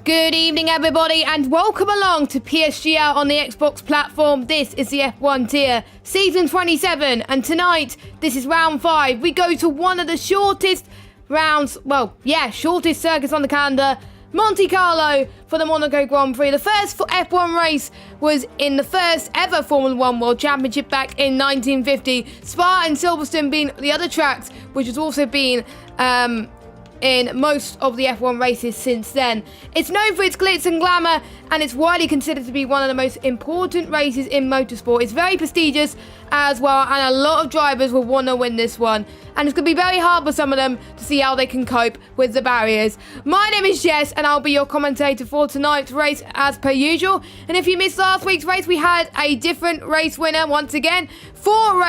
Good evening, everybody, and welcome along to PSGL on the Xbox platform. This is the F1 tier, season 27, and tonight, this is round 5. We go to one of the shortest rounds, shortest circuits on the calendar, Monte Carlo for the Monaco Grand Prix. The first F1 race was in the first ever Formula 1 World Championship back in 1950. Spa and Silverstone being the other tracks, which has also been in most of the F1 races since then. It's known for its glitz and glamour, and it's widely considered to be one of the most important races in motorsport. It's very prestigious as well, and a lot of drivers will want to win this one. And it's going to be very hard for some of them to see how they can cope with the barriers. My name is Jess, and I'll be your commentator for tonight's race as per usual. And if you missed last week's race, we had a different race winner once again. Four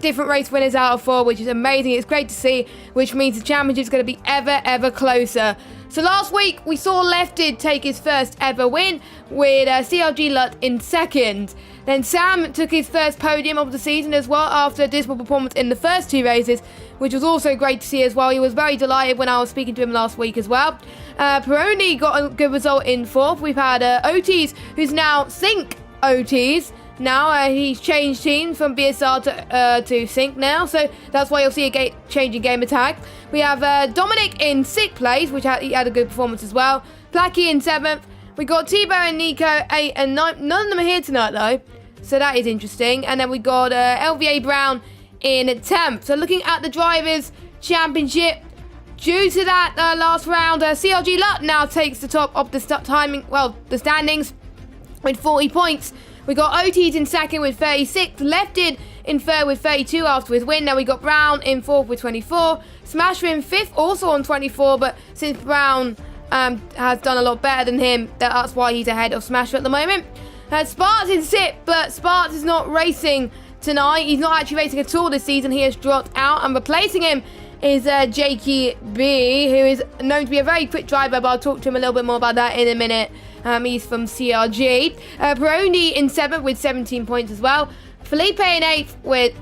different race winners out of 4, which is amazing. It's great to see, which means the championship is going to be ever closer. So last week we saw Lefted take his first ever win with CLG Lut in second. Then Sam took his first podium of the season as well after a dismal performance in the first 2 races, which was also great to see as well. He was very delighted when I was speaking to him last week as well. Peroni got a good result in 4th. We've had Otis, who's now Sync Otis. Now he's changed teams from BSR to Sync now, so that's why you'll see a change in game attack. We have Dominic in 6th place, which he had a good performance as well. Placky in 7th. We got Tebow and Nico 8 and 9. None of them are here tonight though, so that is interesting. And then we got LVA Brown in 10th. So looking at the Drivers' Championship, due to that last round, CLG Lut now takes the top of the standings with 40 points. We got Otis in 2nd with 36, Lefted in 3rd with 32 after his win. Now we got Brown in 4th with 24, Smasher in 5th also on 24, but since Brown has done a lot better than him, that's why he's ahead of Smasher at the moment. Sparks in 6th, but Sparks is not racing tonight. He's not actually racing at all this season. He has dropped out, and replacing him is Jakey B, who is known to be a very quick driver, but I'll talk to him a little bit more about that in a minute. He's from CRG. Peroni in 7th with 17 points as well. Felipe in 8th with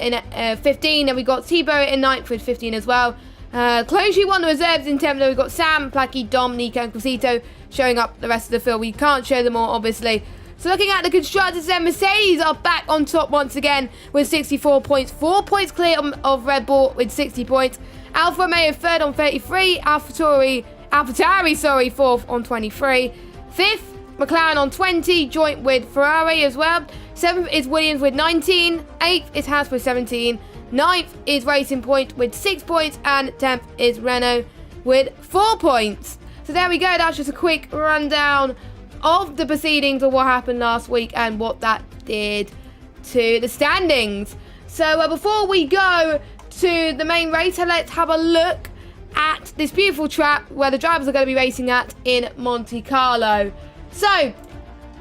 15. And we got Tebow in 9th with 15 as well. Closely won the reserves in 10th. Then we've got Sam, Placky, Dom, Nico and Cosito showing up the rest of the field. We can't show them all, obviously. So looking at the constructors then, Mercedes are back on top once again with 64 points. 4 points clear of Red Bull with 60 points. Alfa Romeo 3rd on 33. AlphaTauri, 4th on 23. 5th, McLaren on 20, joint with Ferrari as well. 7th is Williams with 19. 8th is Haas with 17. 9th is Racing Point with 6 points. And 10th is Renault with 4 points. So there we go. That's just a quick rundown of the proceedings of what happened last week and what that did to the standings. So before we go to the main race, let's have a look at this beautiful track where the drivers are going to be racing at in Monte Carlo. So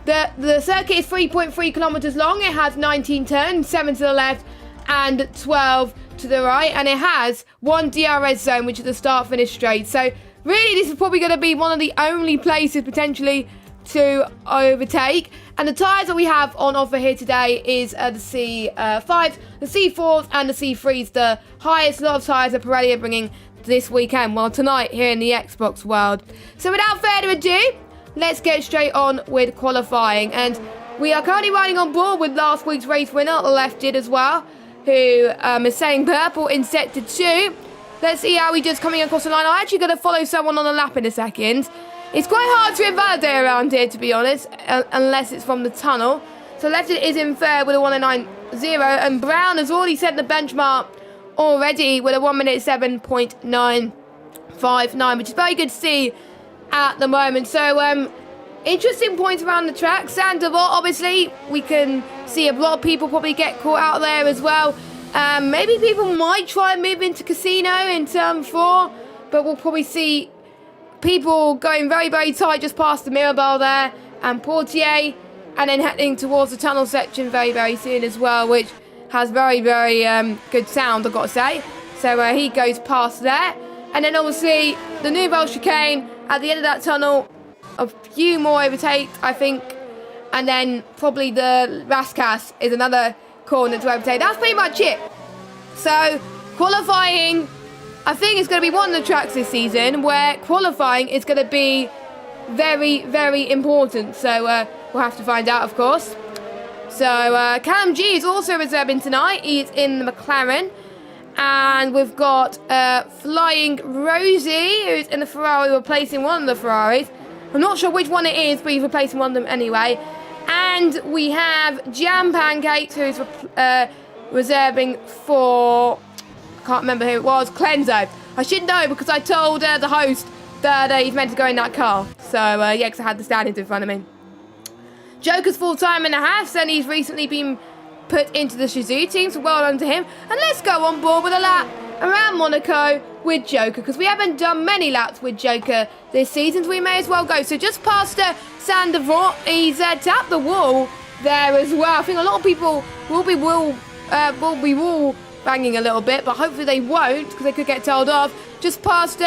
the circuit is 3.3 kilometers long. It has 19 turns, 7 to the left and 12 to the right, and it has 1 DRS zone, which is the start finish straight. So really this is probably going to be one of the only places potentially to overtake. And the tyres that we have on offer here today is the C5s, the C4s and the C3s, the highest lot of tyres that Pirelli are bringing this weekend, tonight here in the Xbox world. So without further ado, let's get straight on with qualifying. And we are currently riding on board with last week's race winner, Lefted as well, who is saying purple in sector 2. Let's see how he does coming across the line. I'm actually going to follow someone on the lap in a second. It's quite hard to invalidate around here, to be honest, unless it's from the tunnel. So Lefted is in 3rd with a 1:09.0, and Brown has already set the benchmark already with a 1:07.959, which is very good to see at the moment. So interesting points around the track. Sandoval, obviously we can see a lot of people probably get caught out there as well. Maybe people might try and move into Casino in turn 4, but we'll probably see people going very tight just past the Mirabelle there and Portier, and then heading towards the tunnel section very soon as well, which has very good sound, I've got to say. So he goes past there, and then obviously the Nouvelle Chicane at the end of that tunnel. A few more overtakes, I think, and then probably the Rascas is another corner to overtake. That's pretty much it. So qualifying, I think it's going to be one of the tracks this season where qualifying is going to be very, very important. So we'll have to find out, of course. So Callum G is also reserving tonight. He's in the McLaren. And we've got Flying Rosie, who's in the Ferrari, replacing one of the Ferraris. I'm not sure which one it is, but he's replacing one of them anyway. And we have Jam Pancakes, who's reserving for... I can't remember who it was. Clenzo. I should know because I told the host that he's meant to go in that car. So, yeah, because I had the standings in front of me. Joker's full-time in the house, and he's recently been put into the Shizou team, so well done to him. And let's go on board with a lap around Monaco with Joker, because we haven't done many laps with Joker this season, so we may as well go. So just past Sandevort, he's tapped the wall there as well. I think a lot of people will be wall banging a little bit, but hopefully they won't, because they could get told off. Just past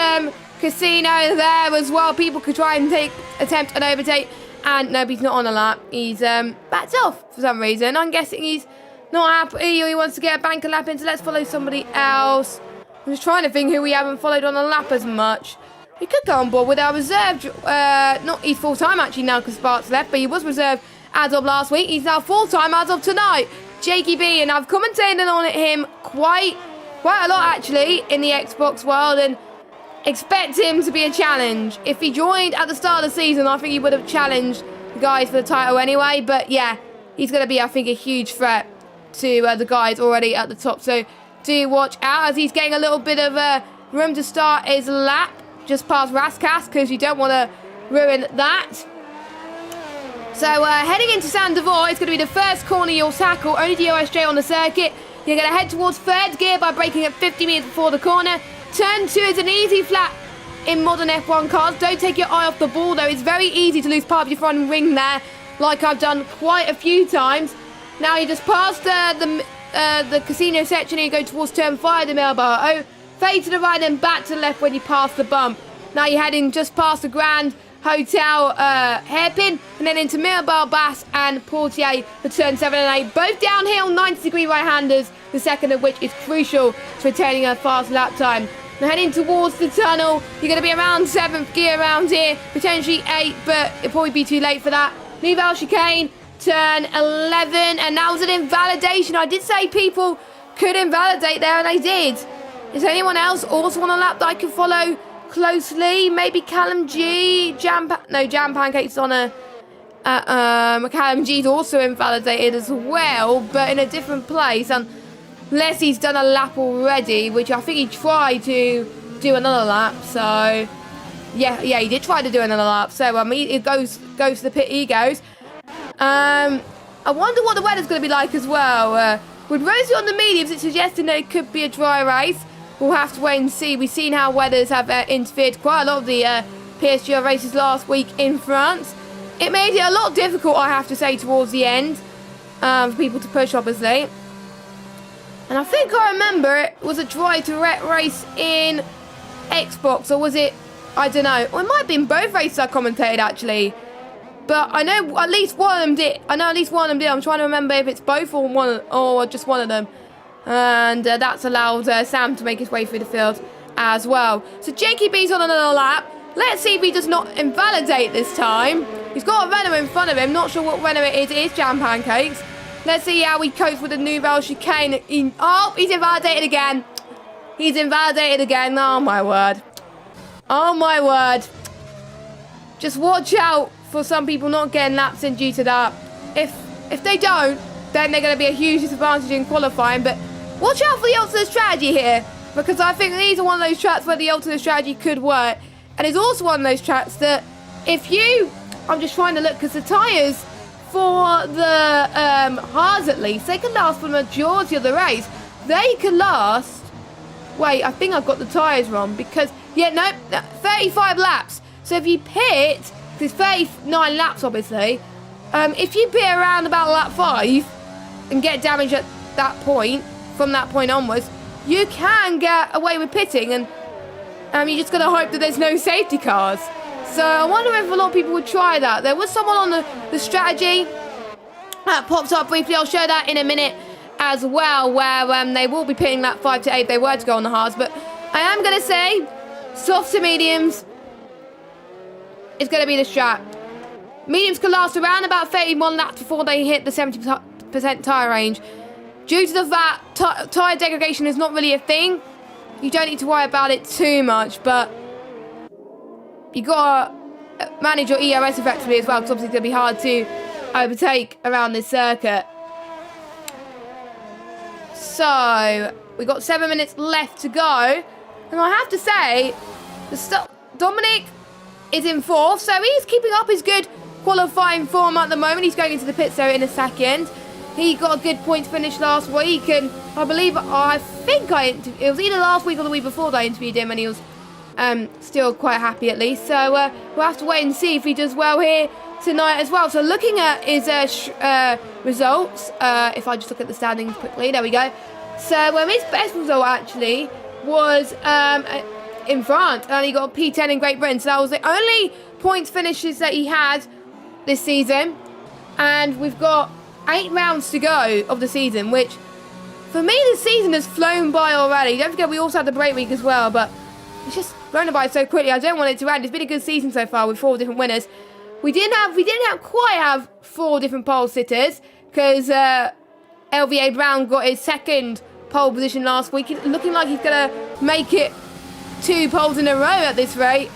Casino there as well. People could try and attempt an overtake. And no, he's not on a lap. He's backed off for some reason. I'm guessing he's not happy or he wants to get a banker lap in. So let's follow somebody else. I'm just trying to think who we haven't followed on a lap as much. He could go on board with our reserved. He's full-time actually now because Sparks left. But he was reserved as of last week. He's now full-time as of tonight. Jakey B. And I've commentated on him quite a lot actually in the Xbox world. And expect him to be a challenge. If he joined at the start of the season, I think he would have challenged the guys for the title anyway. But yeah, he's going to be, I think, a huge threat to the guys already at the top. So do watch out as he's getting a little bit of room to start his lap just past Raskas, because you don't want to ruin that. So heading into Sandevort, it's going to be the first corner you'll tackle. Only the OSJ on the circuit. You're going to head towards third gear by braking at 50 metres before the corner. Turn 2 is an easy flat in modern F1 cars. Don't take your eye off the ball, though. It's very easy to lose part of your front ring there, like I've done quite a few times. Now you just pass the casino section and you go towards turn 5, the Melbourne. Fade to the right and back to the left when you pass the bump. Now you're heading just past the Grand Hotel hairpin and then into Mirabel Bass and Portier for turn 7 and 8. Both downhill 90-degree right-handers, the second of which is crucial to retaining a fast lap time. Now heading towards the tunnel, you're going to be around 7th gear around here, potentially 8, but it'll probably be too late for that. Nouvelle chicane, turn 11, and that was an invalidation. I did say people could invalidate there, and they did. Is there anyone else also on a lap that I can follow closely? Maybe Callum G, Jam Pancakes on a Callum G's also invalidated as well, but in a different place, unless he's done a lap already, which I think he tried to do another lap. So yeah, he did try to do another lap. So it goes to the pit. He goes. I wonder what the weather's going to be like as well. With Rosie on the mediums, it's suggesting that it could be a dry race. We'll have to wait and see. We've seen how weathers have interfered quite a lot of the PSGL races last week in France. It made it a lot difficult, I have to say, towards the end for people to push, obviously. And I think I remember it was a dry to wet race in Xbox, or was it? I don't know. Well, it might have been both races I commentated actually. But I know at least one of them did. I'm trying to remember if it's both or just one of them. And that's allowed Sam to make his way through the field as well. So Jakey B's on another lap. Let's see if he does not invalidate this time. He's got a Renault in front of him. Not sure what Renault it is. It is Jam Pancakes. Let's see how he copes with the Nouvelle chicane. He's invalidated again. He's invalidated again. Oh, my word. Oh, my word. Just watch out for some people not getting laps in due to that. If they don't, then they're going to be a huge disadvantage in qualifying. But watch out for the alternate strategy here, because I think these are one of those tracks where the alternate strategy could work. And it's also one of those tracks that if you... I'm just trying to look, because the tyres for the hards at least, they can last for the majority of the race. They can last... Wait, I think I've got the tyres wrong, because... Yeah, no, 35 laps. So if you pit... There's 39 laps, obviously. If you pit around about lap 5 and get damage at that point, from that point onwards, you can get away with pitting, and you just got to hope that there's no safety cars. So I wonder if a lot of people would try that. There was someone on the strategy that popped up briefly. I'll show that in a minute as well, where they will be pitting lap 5 to 8 if they were to go on the hards. But I am going to say, soft to mediums, is going to be the strat. Mediums can last around about 31 laps before they hit the 70% tyre range. Due to the fact tyre degradation is not really a thing, you don't need to worry about it too much, but you got to manage your ERS effectively as well, because obviously it's going to be hard to overtake around this circuit. So, we got 7 minutes left to go, and I have to say, Dominic is in 4th, so he's keeping up his good qualifying form at the moment. He's going into the pits there in a second. He got a good point finish last week, and I believe, it was either last week or the week before that I interviewed him, and he was still quite happy at least. So we'll have to wait and see if he does well here tonight as well. So looking at his results, if I just look at the standings quickly, there we go. So his best result actually was in France, and he got a P10 in Great Britain. So that was the only points finishes that he had this season, and we've got 8 rounds to go of the season, which for me the season has flown by already. Don't forget we also had the break week as well, but it's just flown by so quickly. I don't want it to end. It's been a good season so far with 4 different winners. We didn't quite have 4 different pole sitters, because LVA Brown got his 2nd pole position last week. It's looking like he's gonna make it 2 poles in a row at this rate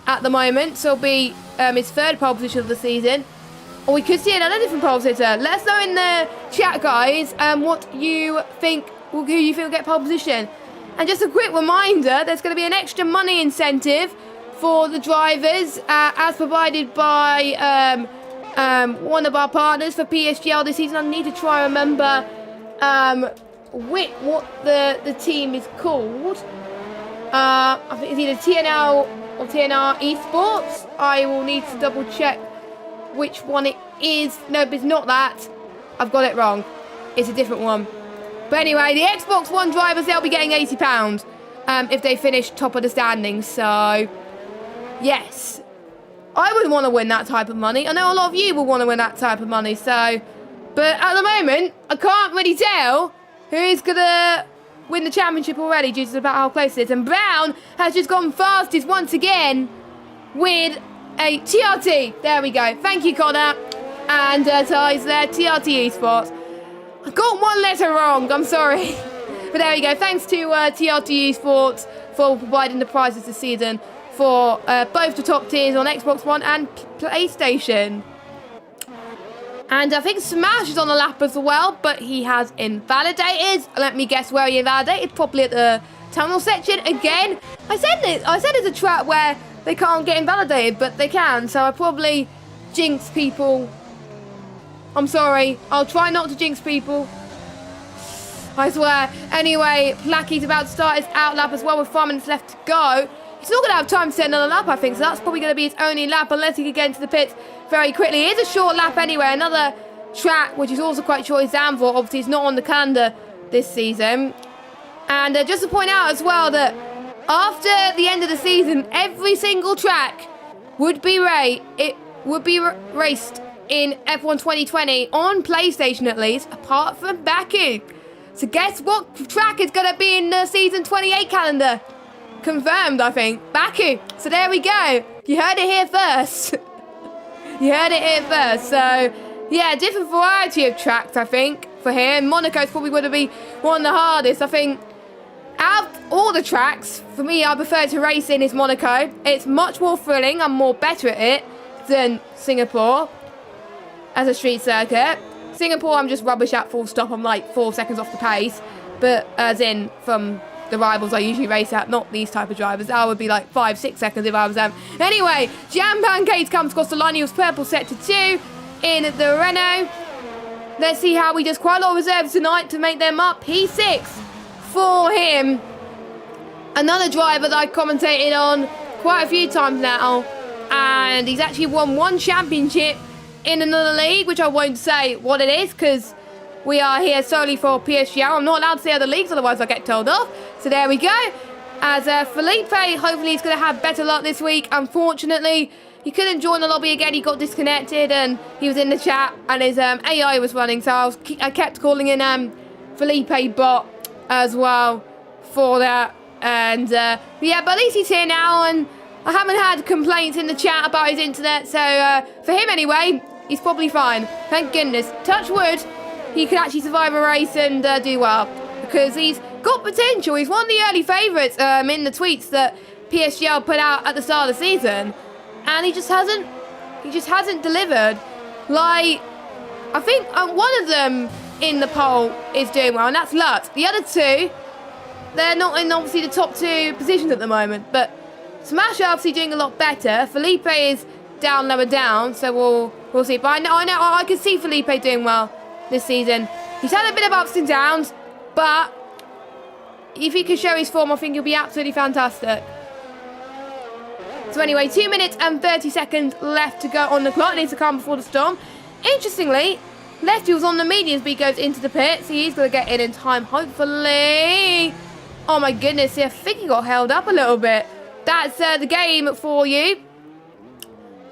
at the moment. So it'll be his 3rd pole position of the season. Or we could see another different pole sitter. Let us know in the chat, guys, what you think, who you think will get pole position. And just a quick reminder, there's going to be an extra money incentive for the drivers, as provided by one of our partners for PSGL this season. I need to try and remember what the team is called. I think it's either TNL or TNR Esports. I will need to double check which one it is. No, but it's not that. I've got it wrong. It's a different one. But anyway, the Xbox One drivers, they'll be getting £80 if they finish top of the standings. So, yes. I would want to win that type of money. I know a lot of you will want to win that type of money. So, but at the moment, I can't really tell who's going to win the championship already due to about how close it is. And Brown has just gone fastest once again with a TRT. There we go. Thank you, Connor. And ties there, TRT Esports. I got one letter wrong. I'm sorry. But there we go. Thanks to TRT Esports for providing the prizes this season for both the top tiers on Xbox One and PlayStation. And I think Smash is on the lap as well, but he has invalidated. Let me guess where he invalidated. Probably at the tunnel section again. I said it's a trap where they can't get invalidated, but they can. So I probably jinx people. I'm sorry. I'll try not to jinx people. I swear. Anyway, Placky's about to start his out lap as well with 5 minutes left to go. He's not going to have time to set another lap, I think, so that's probably going to be his only lap unless he can get into the pits very quickly. It is a short lap anyway. Another track, which is also quite short, is Zandvoort. Obviously, it's not on the calendar this season. And just to point out as well that after the end of the season, every single track would be raced in F1 2020 on PlayStation at least, apart from Baku. So guess what track is going to be in the season 28 calendar? Confirmed, I think. Baku. So there we go. You heard it here first. You heard it here first. So, yeah, different variety of tracks, I think, for here. Monaco's probably going to be one of the hardest. I think out of all the tracks, for me, I prefer to race in is Monaco. It's much more thrilling. I'm more better at it than Singapore as a street circuit. Singapore, I'm just rubbish at full stop. I'm like 4 seconds off the pace. But as in from the rivals I usually race at, not these type of drivers. That would be like 5-6 seconds if I was them. Anyway, Jam Pancakes comes across the line. He was purple set to 2 in the Renault. Let's see how he does. Quite a lot of reserves tonight to make them up. P6 for him. Another driver that I commentated on quite a few times now. And he's actually won 1 championship in another league, which I won't say what it is because we are here solely for PSGL. I'm not allowed to say other leagues, otherwise I'll get told off. So there we go. As Felipe, hopefully he's going to have better luck this week. Unfortunately, he couldn't join the lobby again. He got disconnected and he was in the chat and his AI was running. So I kept calling in Felipe bot as well for that. And yeah, but at least he's here now and I haven't had complaints in the chat about his internet, so for him anyway, he's probably fine. Thank goodness. Touch wood, he could actually survive a race and do well, because he's got potential. He's one of the early favourites in the tweets that PSGL put out at the start of the season, and he just hasn't delivered. Like, I think one of them in the poll is doing well, and that's Lutz. The other two, they're not in obviously the top 2 positions at the moment, but Smash obviously doing a lot better. Felipe is lower down, so we'll see. But I can see Felipe doing well this season. He's had a bit of ups and downs, but if he can show his form, I think he'll be absolutely fantastic. So anyway, 2 minutes and 30 seconds left to go on the clock. Needs to calm before the storm. Interestingly, Lefty was on the mediums, but he goes into the pits. He's going to get in time, hopefully. Oh my goodness, I think he got held up a little bit. That's the game for you.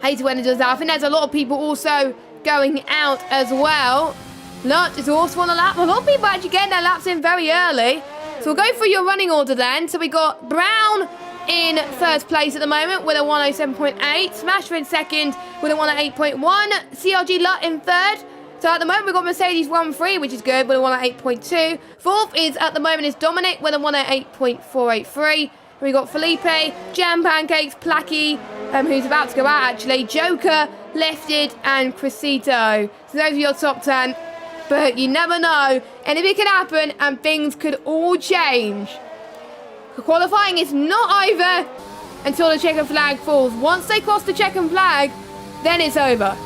Hate it when it does that. I think there's a lot of people also going out as well. Lutz is also on the lap. A lot of people actually getting their laps in very early. So we'll go through your running order then. So we got Brown in first place at the moment with a 107.8. Smasher in second with a 108.1. CRG Lut in third. So at the moment we've got Mercedes 1-3, which is good, with a 108.2. Fourth is at the moment is Dominic with a 108.483. We got Felipe, Jam Pancakes, Placky, who's about to go out actually, Joker, Lefted, and Crescito. So those are your top 10. But you never know. Anything can happen and things could all change. Qualifying is not over until the checkered flag falls. Once they cross the checkered flag, then it's over.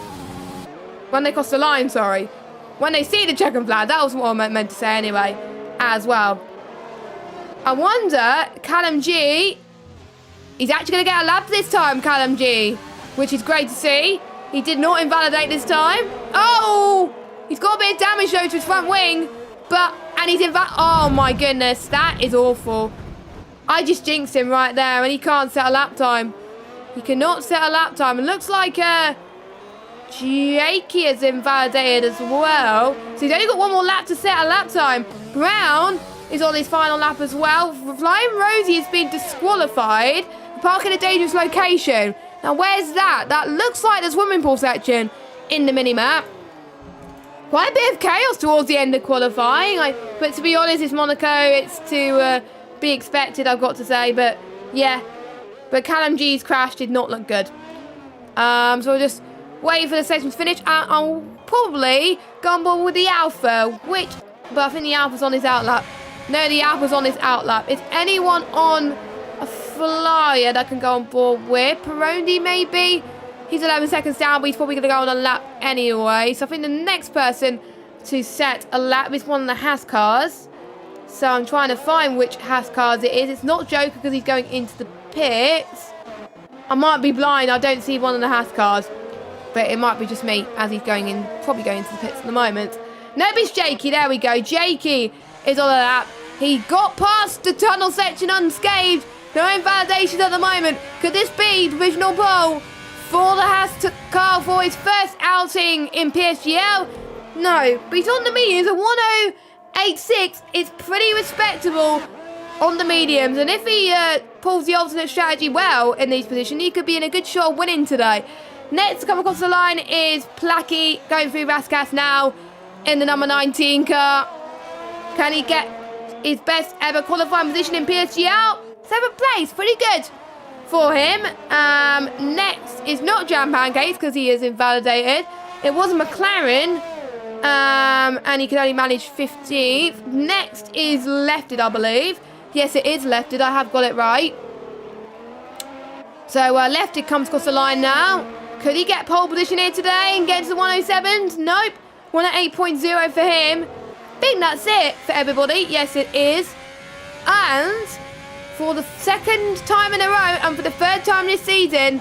When they cross the line, sorry. When they see the checkered flag, that was what I meant to say anyway, as well. I wonder, Callum G, he's actually going to get a lap this time, Callum G, which is great to see. He did not invalidate this time. Oh, he's got a bit of damage though to his front wing, and he's oh my goodness, that is awful. I just jinxed him right there, and he can't set a lap time. He cannot set a lap time. It looks like Jakey is invalidated as well. So he's only got one more lap to set a lap time. Brown is on his final lap as well. Flying Rosie has been disqualified. Park in a dangerous location. Now where's that? That looks like the swimming pool section in the mini-map. Quite a bit of chaos towards the end of qualifying. But to be honest, it's Monaco. It's to be expected, I've got to say. But yeah. But Callum G's crash did not look good. So we'll just wait for the session to finish. I'll probably go on board with the Alpha, but I think the Alpha's on his outlap. No, the Alpha's on his outlap. Is anyone on a flyer that can go on board with? Perondi, maybe? He's 11 seconds down, but he's probably going to go on a lap anyway. So I think the next person to set a lap is one of the Haas cars. So I'm trying to find which Haas cars it is. It's not Joker because he's going into the pits. I might be blind. I don't see one of the Haas cars. But it might be just me as he's going in, probably going into the pits at the moment. Nope, it's Jakey. There we go. Jakey is on a lap. He got past the tunnel section unscathed. No invalidations at the moment. Could this be divisional pole for the Haas car for his first outing in PSGL? No, but he's on the mediums. A 108.6 is pretty respectable on the mediums. And if he pulls the alternate strategy well in these positions, he could be in a good shot of winning today. Next to come across the line is Placky going through Vasquez now in the number 19 car. Can he get his best ever qualifying position in PSGL? 7th place, pretty good for him. Next is not Jam Pancakes because he is invalidated. It was a McLaren and he can only manage 15th. Next is Lefted, I believe. Yes, it is Lefted. I have got it right. So Lefted comes across the line now. Could he get pole position here today and get to the 107s? Nope. 108.0 for him. I think that's it for everybody. Yes, it is. And for the second time in a row and for the third time this season,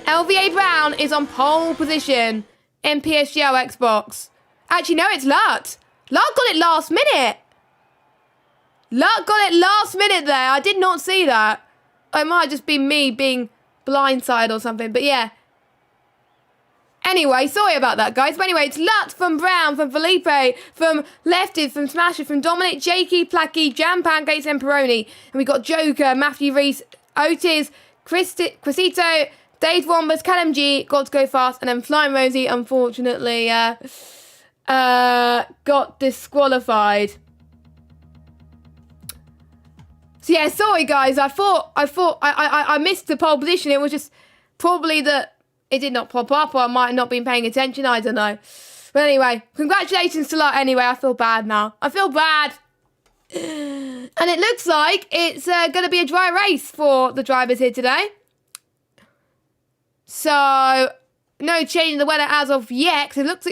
LVA Brown is on pole position in PSGL Xbox. Actually, no, it's Lut. Lut got it last minute. Lut got it last minute there. I did not see that. It might just be me being blindsided or something, but yeah. Anyway, sorry about that, guys. But anyway, it's Lut from Brown, from Felipe, from Lefted, from Smasher, from Dominic, Jakey, Placky, Jam Pancakes, and Peroni. And we got Joker, Matthew Reese, Otis, Crisito, Dave Wombers, Callum G got to go fast, and then Flying Rosie unfortunately got disqualified. So yeah, sorry guys, I missed the pole position. It was just probably that it did not pop up, or I might have not been paying attention, I don't know. But anyway, congratulations to Lot anyway. I feel bad now. I feel bad. And it looks like it's going to be a dry race for the drivers here today. So, no change in the weather as of yet, 'cause it looks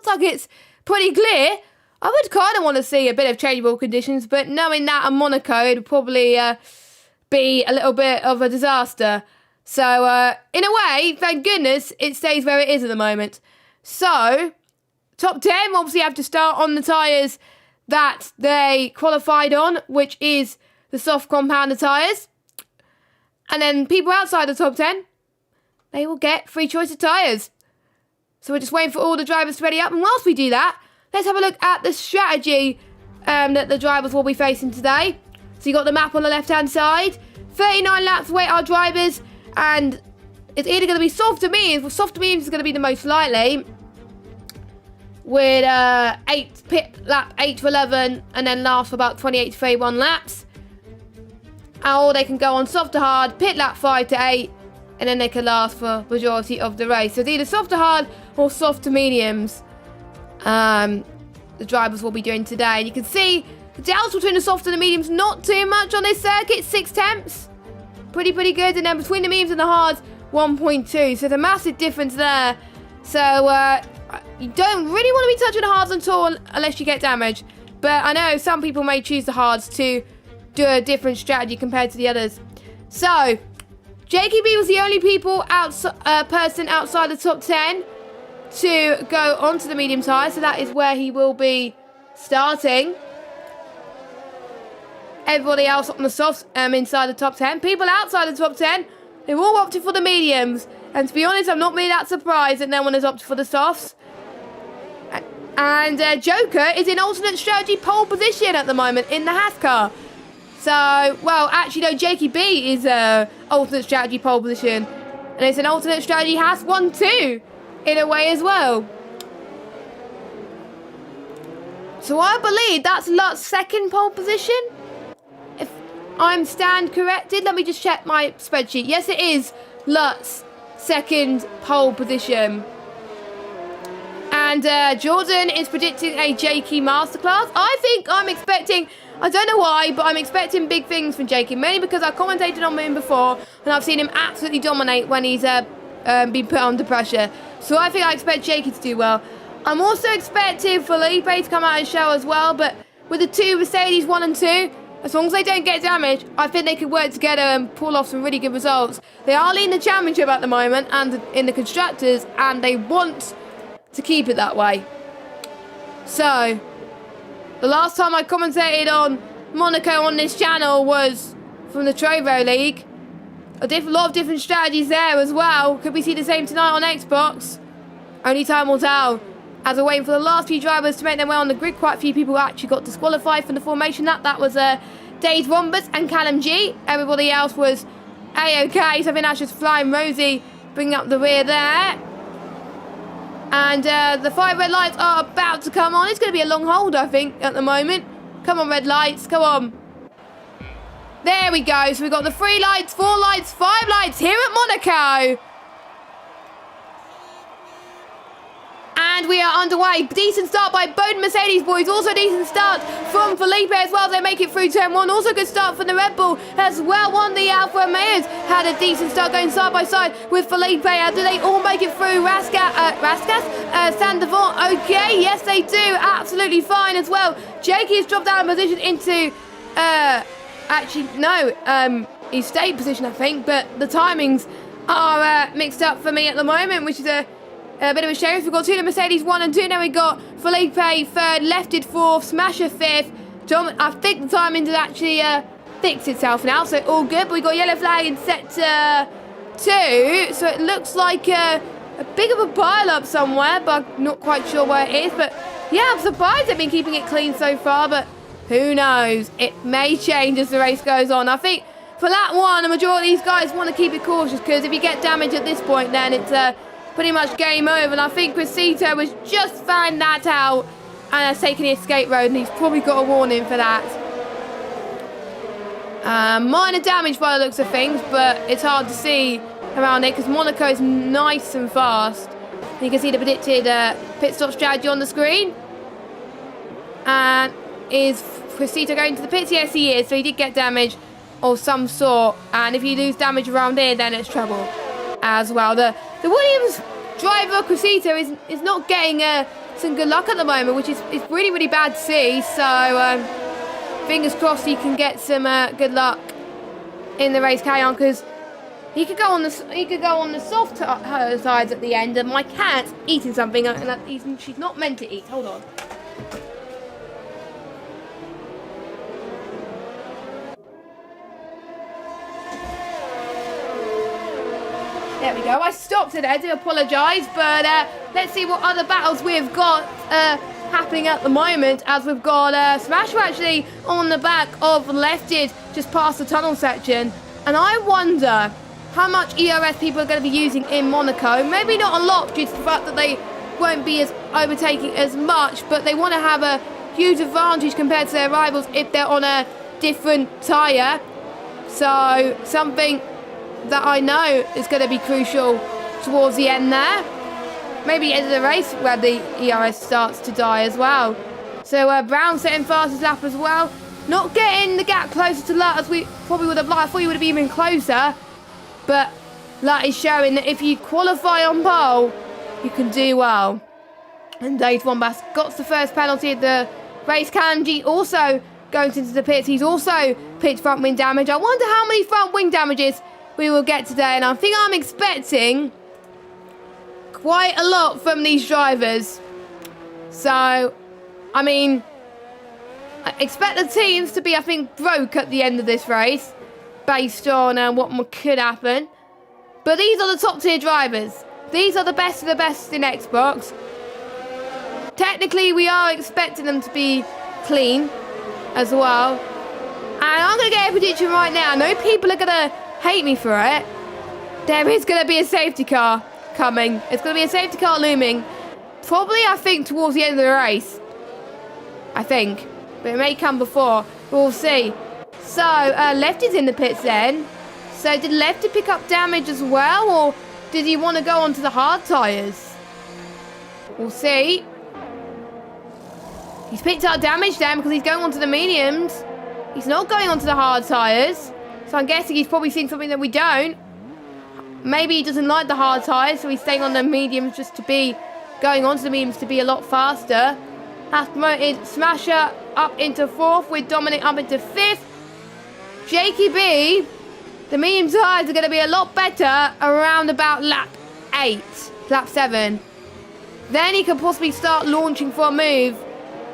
like it's pretty clear. I would kind of want to see a bit of changeable conditions, but knowing that in Monaco, it would probably be a little bit of a disaster. So, in a way, thank goodness, it stays where it is at the moment. So, top 10 obviously have to start on the tyres that they qualified on, which is the soft compounder tyres. And then people outside the top 10, they will get free choice of tyres. So we're just waiting for all the drivers to ready up. And whilst we do that, let's have a look at the strategy that the drivers will be facing today. So you got the map on the left-hand side. 39 laps await our drivers. And it's either going to be soft to mediums. Well, soft to mediums is going to be the most likely. With lap 8 to 11. And then last for about 28 to 31 laps. Or they can go on soft to hard. Pit lap 5 to 8. And then they can last for majority of the race. So it's either soft to hard or soft to mediums. The drivers will be doing today. And you can see the delta between the soft and the mediums, not too much on this circuit, 6 tenths. Pretty good. And then between the mediums and the hards, 1.2. So there's a massive difference there. So you don't really want to be touching the hards at all unless you get damage. But I know some people may choose the hards to do a different strategy compared to the others. So JKB was the only person outside the top 10 to go onto the medium tyre, so that is where he will be starting. Everybody else on the softs inside the top 10. People outside the top 10, they've all opted for the mediums. And to be honest, I'm not really that surprised that no one has opted for the softs. And Joker is in alternate strategy pole position at the moment in the Haas car. So, well, actually, no, JKB is alternate strategy pole position. And it's an alternate strategy Haas 1-2 in a way as well. So I believe that's Lut's second pole position. If I'm stand corrected, let me just check my spreadsheet. Yes, it is Lut's second pole position. And Jordan is predicting a JK masterclass. I'm expecting, I don't know why, but I'm expecting big things from JK. Mainly because I commentated on him before, and I've seen him absolutely dominate when he's been put under pressure. So I expect JK to do well. I'm also expecting Felipe to come out and show as well, but with the two Mercedes 1 and 2, as long as they don't get damaged, I think they could work together and pull off some really good results. They are leading the championship at the moment and in the constructors, and they want to keep it that way. So, the last time I commentated on Monaco on this channel was from the Trovo League. A lot of different strategies there as well. Could we see the same tonight on Xbox? Only time will tell. As we're waiting for the last few drivers to make their way on the grid, quite a few people actually got disqualified from the formation. That was Dave Rombers and Callum G. Everybody else was A-OK, so I think that's just Flying Rosie bringing up the rear there. And the 5 red lights are about to come on. It's going to be a long hold, I think, at the moment. Come on, red lights. Come on. There we go. So we've got the 3 lights, 4 lights, 5 lights here at Monaco. And we are underway. Decent start by both Mercedes boys. Also decent start from Felipe as well. They make it through turn 1. Also good start from the Red Bull as well. One the Alfa Romeos had a decent start going side by side with Felipe. How do they all make it through? Sandevant. Okay, yes they do. Absolutely fine as well. Jakey has dropped out of position into... he stayed position, I think. But the timings are mixed up for me at the moment, which is a bit of a shame. We've got 2 Mercedes 1 and 2. Then we got Felipe 3rd, Lefted 4th, Smasher 5th. I think the timing did actually fix itself now, so all good. But we got yellow flag in sector 2, so it looks like a bit of a pile-up somewhere, but I'm not quite sure where it is. But yeah, I'm surprised they've been keeping it clean so far, but who knows? It may change as the race goes on. I think for lap 1, the majority of these guys want to keep it cautious because if you get damage at this point, then it's pretty much game over. And I think Cressito has just found that out and has taken the escape road, and he's probably got a warning for that. Minor damage by the looks of things, but it's hard to see around it because Monaco is nice and fast. You can see the predicted pit stop strategy on the screen. And is Cressito going to the pits? Yes, he is. So he did get damage of some sort. And if you lose damage around here, then it's trouble as well. The Williams driver, Cressito, is not getting some good luck at the moment, which is really, really bad to see. So fingers crossed he can get some good luck in the race carry on, because he could go on the soft sides at the end, and my cat's eating something, and she's not meant to eat. Hold on. There we go. I stopped it. I do apologise, but let's see what other battles we've got happening at the moment, as we've got Smasher actually on the back of Lefted just past the tunnel section, and I wonder how much ERS people are going to be using in Monaco. Maybe not a lot due to the fact that they won't be as overtaking as much, but they want to have a huge advantage compared to their rivals if they're on a different tyre. So something that I know is going to be crucial towards the end there. Maybe end of the race where the ERS starts to die as well. So Brown setting fastest lap as well. Not getting the gap closer to Lut as we probably would have liked. I thought he would have been even closer. But Lut is showing that if you qualify on pole, you can do well. And Dave Wombas got the first penalty of the race. Kanji also going into the pits. He's also pitched front wing damage. I wonder how many front wing damages we will get today. And I think I'm expecting quite a lot from these drivers. So, I mean, I expect the teams to be, I think, broke at the end of this race, based on what could happen. But these are the top tier drivers. These are the best of the best in Xbox. Technically, we are expecting them to be clean as well. And I'm going to get a prediction right now. I know people are going to hate me for it. There is going to be a safety car coming. It's going to be a safety car looming. Probably, I think, towards the end of the race. I think. But it may come before. We'll see. So, Lefty's in the pits then. So, did Lefty pick up damage as well? Or did he want to go onto the hard tyres? We'll see. He's picked up damage then because he's going onto the mediums. He's not going onto the hard tyres. So, I'm guessing he's probably seen something that we don't. Maybe he doesn't like the hard tyres, so he's staying on the mediums just to be going onto the mediums to be a lot faster. Has promoted Smasher up into 4th with Dominic up into 5th. Jakey B, the medium tyres are going to be a lot better around about lap 8, lap 7. Then he can possibly start launching for a move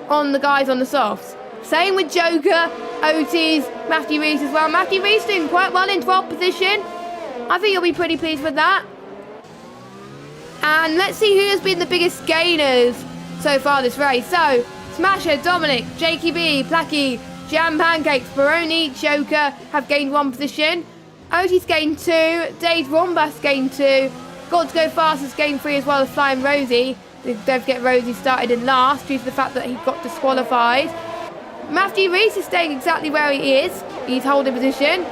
on the guys on the softs. Same with Joker, Otis, Matthew Reese as well. Matthew Reese doing quite well in 12th position. I think you'll be pretty pleased with that. And let's see who has been the biggest gainers so far this race. So, Smasher, Dominic, Jakey B, Placky, Jam Pancakes, Baroni, Joker have gained 1 position. Otis gained 2. Dave Rombas gained 2. Got to Go Fast has gained 3 as well as Flying Rosie. Don't forget Rosie started in last due to the fact that he got disqualified. Matthew Reese is staying exactly where he is. He's holding position.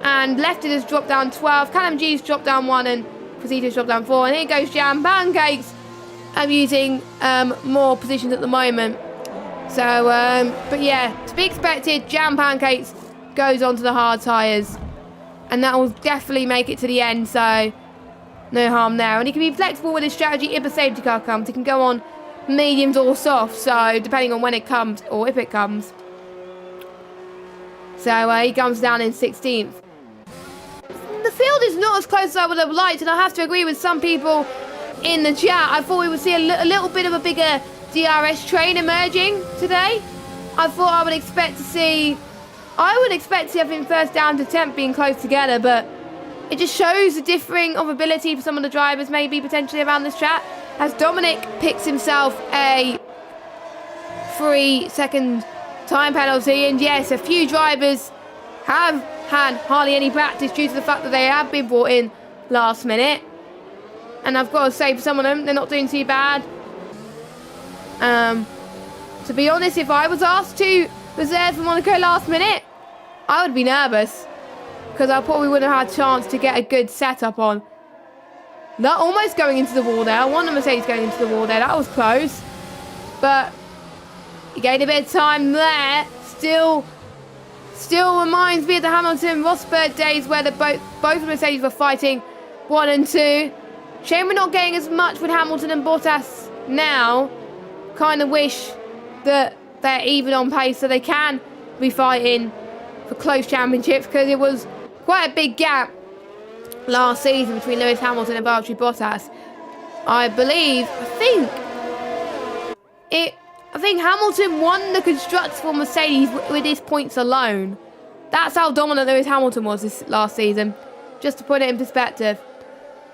And Lefted has dropped down 12. Callum G's dropped down 1 and Cressito's dropped down 4. And here goes Jam Pancakes. I'm using more positions at the moment. So, but yeah, to be expected, Jam Pancakes goes onto the hard tyres. And that will definitely make it to the end, so no harm there. And he can be flexible with his strategy if a safety car comes. He can go on mediums or soft, so depending on when it comes or if it comes. So he comes down in 16th. The field is not as close as I would have liked, and I have to agree with some people in the chat. I thought we would see a little bit of a bigger DRS train emerging today. I thought I would expect to see, I think first down to 10th being close together, but it just shows the differing of ability for some of the drivers maybe potentially around this track. As Dominic picks himself a 3-second time penalty, and yes, a few drivers have had hardly any practice due to the fact that they have been brought in last minute. And I've got to say, for some of them, they're not doing too bad. To be honest, if I was asked to reserve for Monaco last minute, I would be nervous. Because I probably wouldn't have had a chance to get a good setup on. Not almost going into the wall there. I want the Mercedes going into the wall there. That was close. But you gained a bit of time there. Still reminds me of the Hamilton-Rosberg days where both the Mercedes were fighting 1 and 2. Shame we're not getting as much with Hamilton and Bottas now. Kind of wish that they're even on pace so they can be fighting for close championships, because it was quite a big gap last season between Lewis Hamilton and Valtteri Bottas. I think Hamilton won the Constructors for Mercedes with his points alone. That's how dominant Lewis Hamilton was this last season, just to put it in perspective.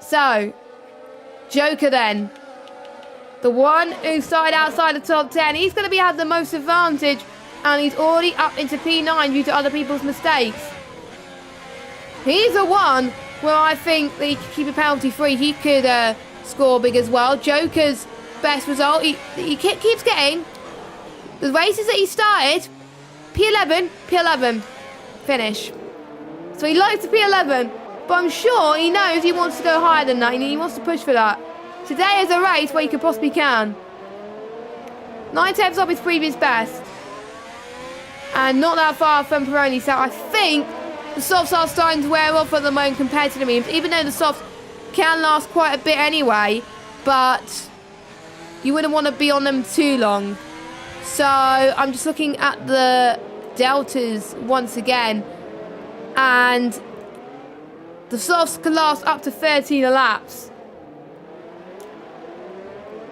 So, Joker then. The one who started outside the top 10. He's going to have the most advantage, and he's already up into P9 due to other people's mistakes. He's the one where I think that he could keep a penalty free. He could score big as well. Joker's best result. He keeps getting the races that he started. P11, finish. So he likes the P11, but I'm sure he knows he wants to go higher than that, and he wants to push for that. Today is a race where he could possibly can. 9 tenths off his previous best. And not that far from Pironi, so I think the softs are starting to wear off at the moment compared to the mediums, even though the softs can last quite a bit anyway, but you wouldn't want to be on them too long. So I'm just looking at the deltas once again, and the softs can last up to 13 laps.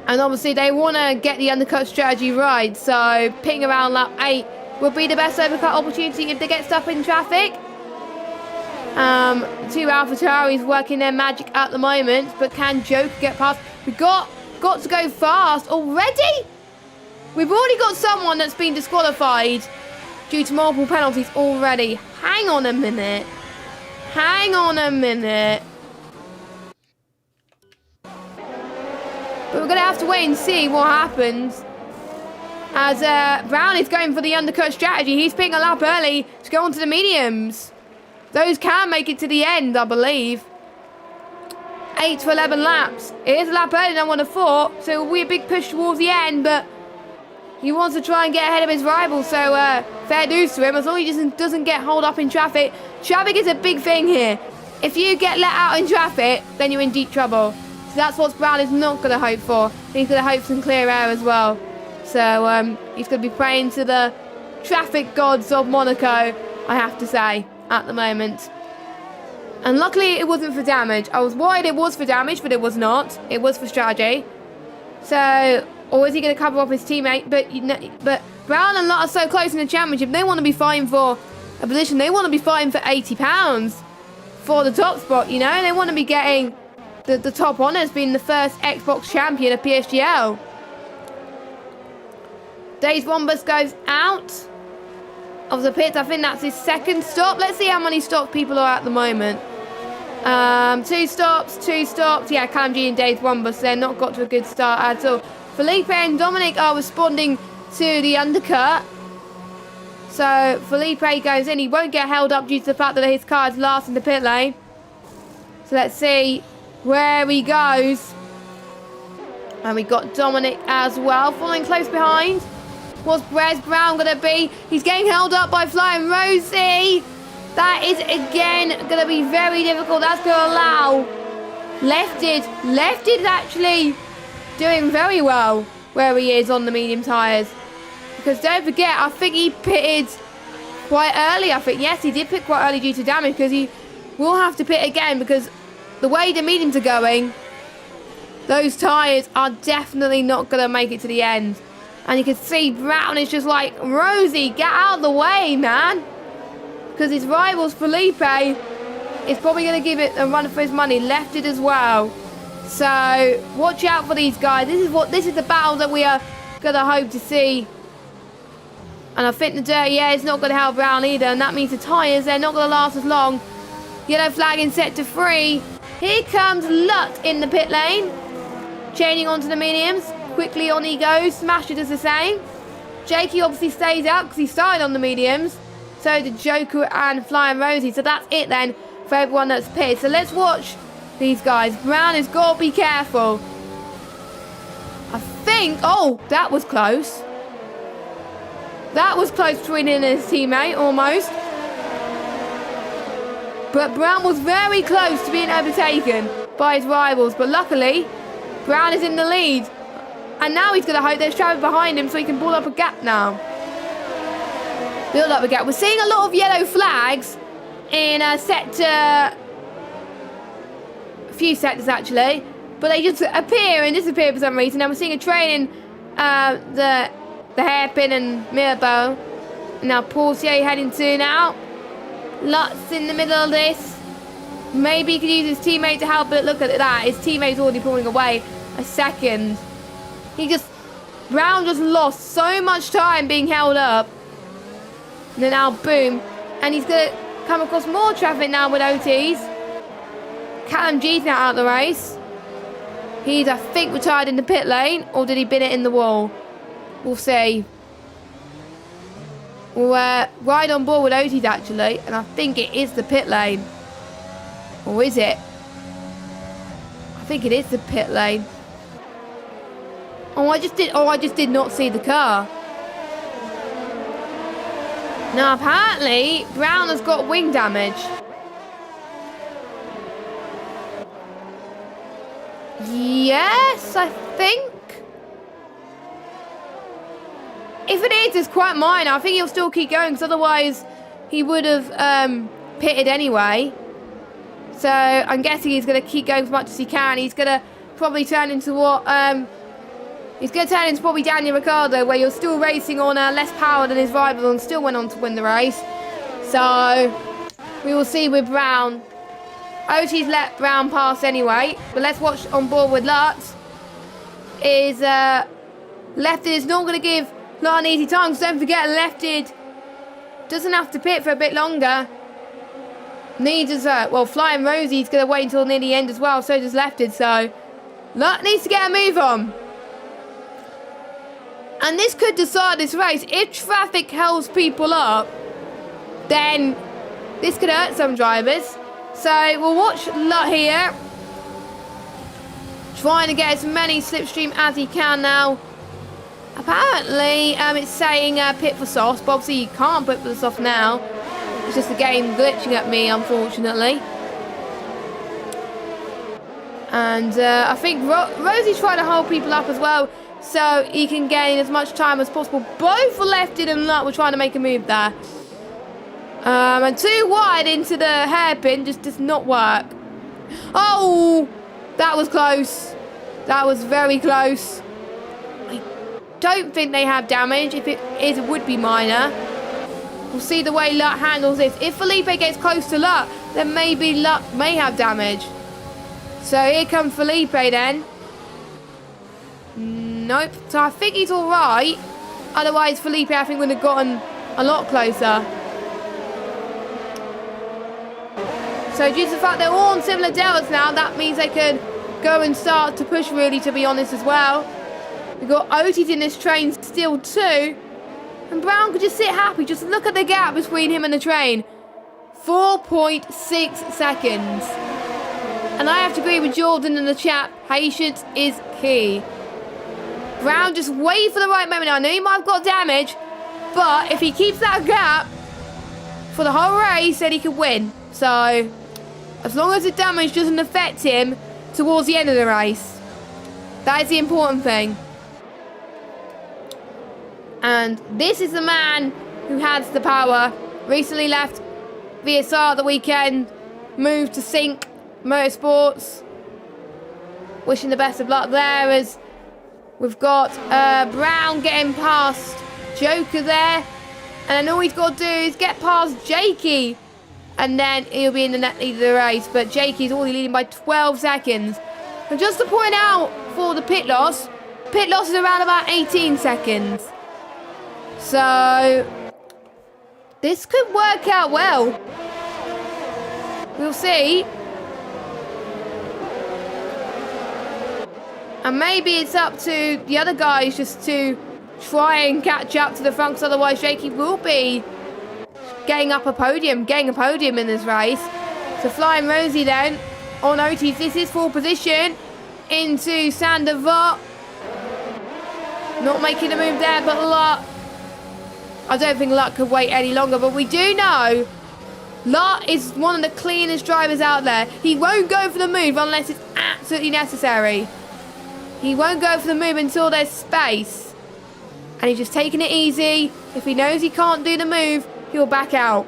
And obviously they want to get the undercut strategy right, so pitting around lap 8 would be the best overcut opportunity if they get stuck in traffic. 2 AlphaTauris working their magic at the moment, but can Joker get past? We've got to go fast already? We've already got someone that's been disqualified due to multiple penalties already. Hang on a minute. But we're going to have to wait and see what happens. As Brown is going for the undercut strategy. He's picking a lap early to go onto the mediums. Those can make it to the end, I believe. 8 to 11 laps. It is a lap earlier than I would have thought, so it'll be a big push towards the end, but he wants to try and get ahead of his rival, so fair dues to him, as long as he doesn't get holed up in traffic. Traffic is a big thing here. If you get let out in traffic, then you're in deep trouble. So that's what Brown is not going to hope for. He's going to hope for some clear air as well. So he's going to be praying to the traffic gods of Monaco, I have to say, at the moment. And luckily it wasn't for damage. I was worried it was for damage, but it was not. It was for strategy. So, or is he going to cover off his teammate? But Brown and Lott are so close in the championship. They want to be fighting for a position. They want to be fighting for £80 for the top spot, you know. They want to be getting the top honours, being the first Xbox champion of PSGL. Days Wombus goes out of the pits. I think that's his second stop. Let's see how many stops people are at the moment. 2 stops. Yeah, Callum G and Days Wombus, they're not got to a good start at all. Felipe and Dominic are responding to the undercut. So Felipe goes in. He won't get held up due to the fact that his car is last in the pit lane. So let's see where he goes. And we've got Dominic as well, following close behind. What's Brez Brown going to be? He's getting held up by Flying Rosie. That is, again, going to be very difficult. That's going to allow Lefted is actually doing very well where he is on the medium tyres. Because don't forget, I think he pitted quite early. Yes, he did pit quite early due to damage, because he will have to pit again, because the way the mediums are going, those tyres are definitely not going to make it to the end. And you can see Brown is just like, Rosie, get out of the way, man. Because his rivals, Felipe, is probably going to give it a run for his money. Left it as well. So, watch out for these guys. This is the battle that we are going to hope to see And I think the dirty air is not going to help Brown either. And that means the tyres, they're not going to last as long. Yellow flag in sector 3. Here comes Lut in the pit lane. Chaining onto the mediums. Quickly on he goes. Smasher does the same. Jakey obviously stays out because he started on the mediums. So did Joker and Flying Rosie. So that's it then for everyone that's pitted. So let's watch these guys. Brown has got to be careful. I think... Oh, that was close. That was close between him and his teammate, almost. But Brown was very close to being overtaken by his rivals. But luckily, Brown is in the lead. And now he's going to hope there's traffic behind him so he can build up a gap now. Build up a gap. We're seeing a lot of yellow flags in a sector... A few sectors, actually. But they just appear and disappear for some reason. And we're seeing a train in the hairpin and Mirabo. Now Portier heading to now. Lutz in the middle of this. Maybe he could use his teammate to help, but look at that. His teammate's already pulling away a second. Brown just lost so much time being held up. And then now, boom. And he's going to come across more traffic now with OTs. Callum G's now out of the race. He's, I think, retired in the pit lane. Or did he bin it in the wall? We'll see. We'll ride on board with OTs, actually. And I think it is the pit lane. Or is it? I think it is the pit lane. I just did not see the car. Now, apparently, Brown has got wing damage. Yes, I think. If it is, it's quite minor. I think he'll still keep going, because otherwise he would have pitted anyway. So I'm guessing he's going to keep going as much as he can. He's going to probably turn into what... He's going to turn into probably Daniel Ricciardo, where you're still racing on less power than his rival and still went on to win the race. So, we will see with Brown. OT's let Brown pass anyway. But let's watch on board with Lutz. Lefted is not going to give Lut an easy time. So don't forget, Lefted doesn't have to pit for a bit longer. Neither does, Flying Rosie's going to wait until near the end as well. So does Lefted. So, Lut needs to get a move on. And this could decide this race. If traffic holds people up, then this could hurt some drivers. So we'll watch Lut here. Trying to get as many slipstream as he can now. Apparently, it's saying pit for softs, but obviously you can't pit for the soft now. It's just the game glitching at me, unfortunately. And I think Rosie's trying to hold people up as well, so he can gain as much time as possible. Both Lefted and Lut were trying to make a move there. And too wide into the hairpin just does not work. Oh, that was close. That was very close. I don't think they have damage. If it is, it would be minor. We'll see the way Lut handles this. If Felipe gets close to Lut, then maybe Lut may have damage. So here comes Felipe then. Nope. So I think he's all right. Otherwise, Felipe, I think, would have gotten a lot closer. So due to the fact they're all on similar deltas now, that means they could go and start to push, really, to be honest, as well. We've got Otis in this train still too. And Brown could just sit happy. Just look at the gap between him and the train. 4.6 seconds. And I have to agree with Jordan in the chat. Patience is key. Brown just wait for the right moment. I know he might have got damage, but if he keeps that gap for the whole race, then he could win. So, as long as the damage doesn't affect him towards the end of the race, that is the important thing. And this is the man who has the power. Recently left VSR the weekend, moved to Sync Motorsports. Wishing the best of luck there, as we've got Brown getting past Joker there. And all he's got to do is get past Jakey. And then he'll be in the net lead of the race. But Jakey's already leading by 12 seconds. And just to point out for the pit loss is around about 18 seconds. So this could work out well. We'll see. And maybe it's up to the other guys just to try and catch up to the front, because otherwise Jakey will be getting a podium in this race. So Flying Rosie then on Otis. This is full position into Sander Vott. Not making a move there, but Luck. I don't think Luck could wait any longer, but we do know Luck is one of the cleanest drivers out there. He won't go for the move unless it's absolutely necessary. He won't go for the move until there's space. And he's just taking it easy. If he knows he can't do the move, he'll back out.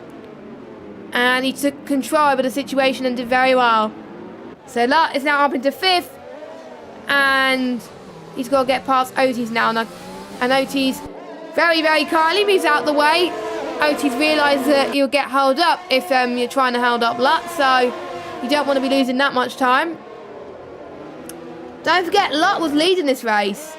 And he took control over the situation and did very well. So Luck is now up into 5th. And he's got to get past Otis now. And Otis very, very kindly moves out the way. Otis realises that he'll get held up if you're trying to hold up Luck. So you don't want to be losing that much time. Don't forget, Luck was leading this race.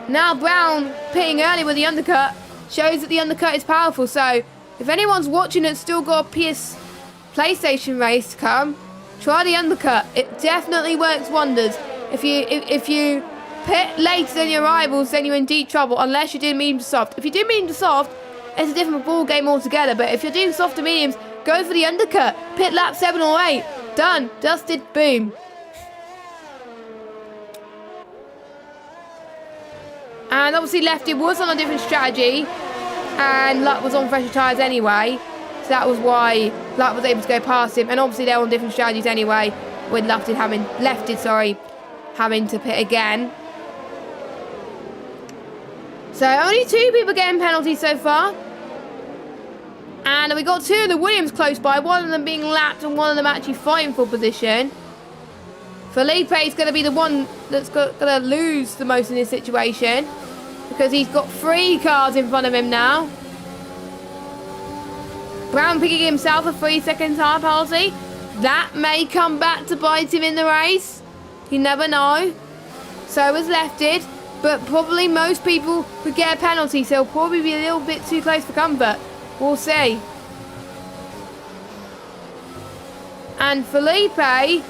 Now Brown pitting early with the undercut shows that the undercut is powerful. So if anyone's watching and still got a PlayStation race to come, try the undercut. It definitely works wonders. If you pit later than your rivals, then you're in deep trouble unless you do medium to soft. If you do medium to soft, it's a different ball game altogether. But if you're doing soft to mediums, go for the undercut. Pit lap 7 or 8. Done. Dusted. Boom. And obviously Lefty was on a different strategy, and Luck was on fresher tyres anyway, so that was why Luck was able to go past him. And obviously they're on different strategies anyway, with Lefty having to pit again. So only 2 people getting penalties so far, and we got 2 of the Williams close by, one of them being lapped and one of them actually fighting for position. Felipe is going to be the one that's going to lose the most in this situation, because he's got 3 cars in front of him now. Brown picking himself a 3-second time penalty. That may come back to bite him in the race. You never know. So is Lefted, but probably most people would get a penalty, so it'll probably be a little bit too close for comfort. We'll see. And Felipe,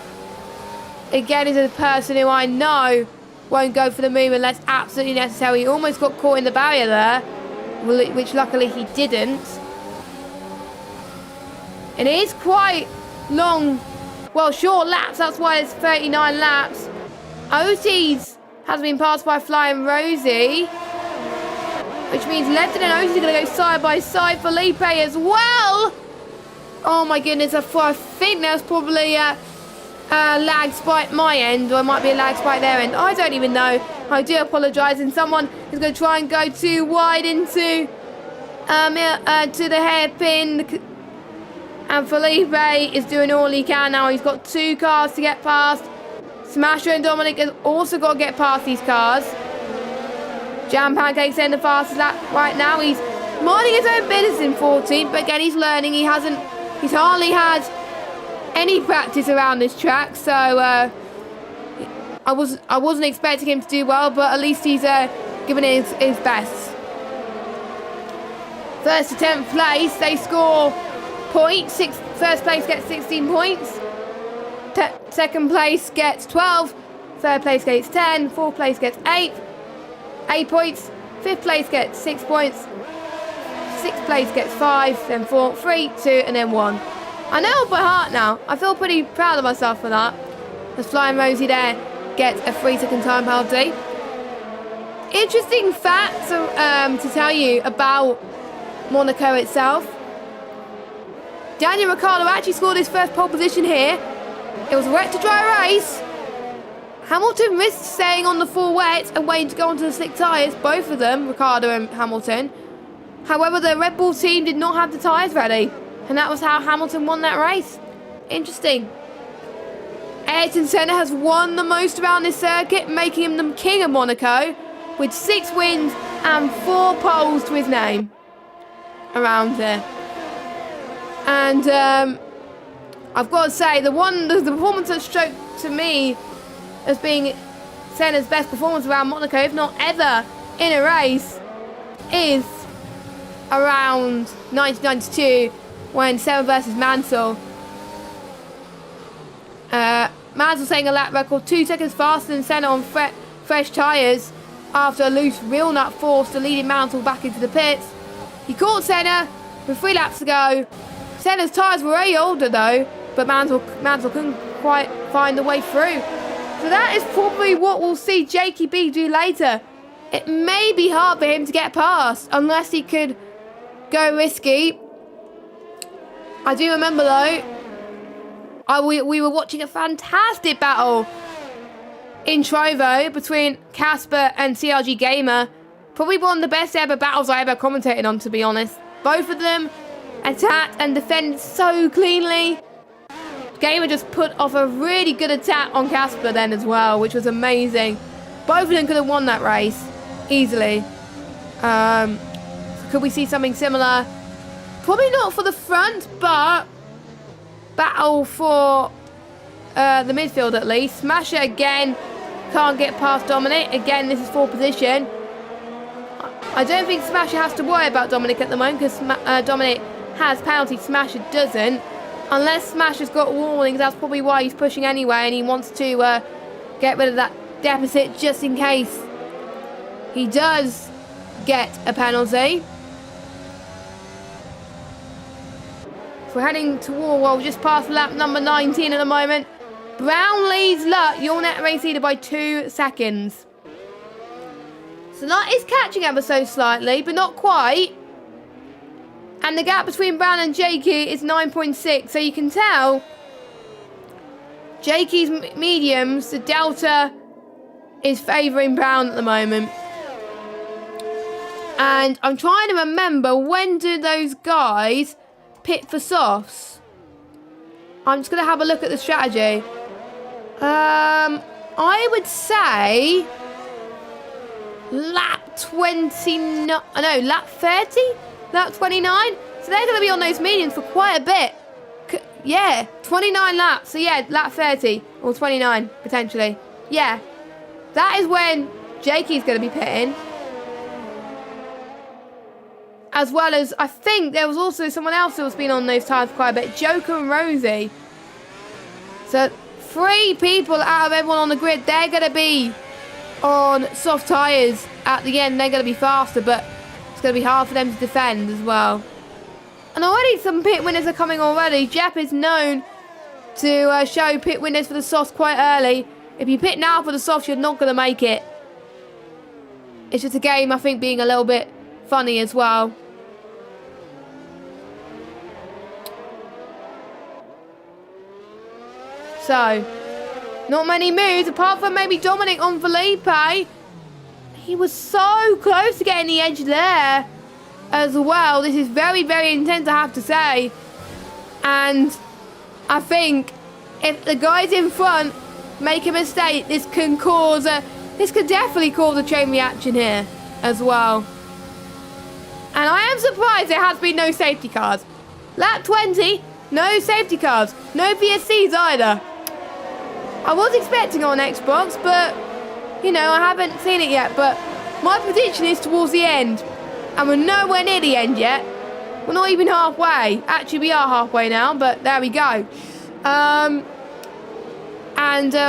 again, is a person who I know won't go for the move unless absolutely necessary. He almost got caught in the barrier there, which luckily he didn't. And it is quite long, well, short laps. That's why it's 39 laps. Otis has been passed by Flying Rosie, which means Lefton and Otis are going to go side by side. Felipe as well. Oh my goodness, I think there's probably a lag spike my end, or it might be a lag spike their end. I don't even know. I do apologise. And someone is going to try and go too wide into to the hairpin. And Felipe is doing all he can now. He's got 2 cars to get past. Smasher and Dominic has also got to get past these cars. Jam Pancake's in the fastest lap right now. He's minding his own business in 14th, but again, he's learning. He's hardly had any practice around this track, so I wasn't expecting him to do well, but at least he's given it his best. 1st to 10th place, they score points. 1st place gets 16 points. 2nd place gets 12. 3rd place gets 10. 4th place gets 8 points. 5th place gets 6 points. 6th place gets 5, then 4, 3, 2, and then 1. I know it by heart now. I feel pretty proud of myself for that. As Flying Rosie there gets a 3-second time penalty. Interesting fact to tell you about Monaco itself. Daniel Ricciardo actually scored his 1st pole position here. It was a wet to dry race. Hamilton risked staying on the full wet and waiting to go onto the slick tyres, both of them, Ricciardo and Hamilton. However, the Red Bull team did not have the tyres ready, and that was how Hamilton won that race. Interesting. Ayrton Senna has won the most around this circuit, making him the king of Monaco, with 6 wins and 4 poles to his name around there. And I've got to say, the performance that struck to me as being Senna's best performance around Monaco, if not ever, in a race, is around 1992 when Senna versus Mansell. Mansell setting a lap record 2 seconds faster than Senna on fresh tyres after a loose wheel nut forced the leading Mansell back into the pits. He caught Senna with 3 laps to go. Senna's tyres were way older though, but Mansell couldn't quite find the way through. So that is probably what we'll see JKB do later. It may be hard for him to get past unless he could go risky. I do remember though, we were watching a fantastic battle in Trovo between Casper and CRG Gamer. Probably one of the best ever battles I ever commentated on, to be honest. Both of them attacked and defended so cleanly. Gamer just put off a really good attack on Casper then as well, which was amazing. Both of them could have won that race easily. Could we see something similar? Probably not for the front, but battle for the midfield at least. Smasher again can't get past Dominic. Again, this is 4th position. I don't think Smasher has to worry about Dominic at the moment because Dominic has penalty. Smasher doesn't. Unless Smasher's got warnings, that's probably why he's pushing anyway, and he wants to get rid of that deficit just in case he does get a penalty. So we're heading toward, well, just past lap number 19 at the moment. Brown leads Lutt, your net race leader, by 2 seconds. So Lutt is catching ever so slightly, but not quite. And the gap between Brown and Jakey is 9.6. So you can tell Jakey's mediums, the delta is favouring Brown at the moment. And I'm trying to remember, when do those guys pit for softs? I'm just going to have a look at the strategy. I would say lap 29, no, lap 30? Lap 29? So they're going to be on those mediums for quite a bit. Yeah, 29 laps. So yeah, lap 30 or 29 potentially. Yeah, that is when Jakey's going to be pitting. As well as, I think there was also someone else who has been on those tyres for quite a bit. Joker and Rosie. So 3 people out of everyone on the grid, they're going to be on soft tyres at the end. They're going to be faster, but it's going to be hard for them to defend as well. And already some pit winners are coming already. Jeff is known to show pit winners for the softs quite early. If you pit now for the softs, you're not going to make it. It's just a game, I think, being a little bit funny as well. So, not many moves, apart from maybe Dominic on Felipe. He was so close to getting the edge there as well. This is very, very intense, I have to say. And I think if the guys in front make a mistake, this could definitely cause a chain reaction here as well. And I am surprised there has been no safety cars. Lap 20, no safety cars, no PSCs either. I was expecting on Xbox, but, you know, I haven't seen it yet. But my prediction is towards the end. And we're nowhere near the end yet. We're not even halfway. Actually, we are halfway now, but there we go. And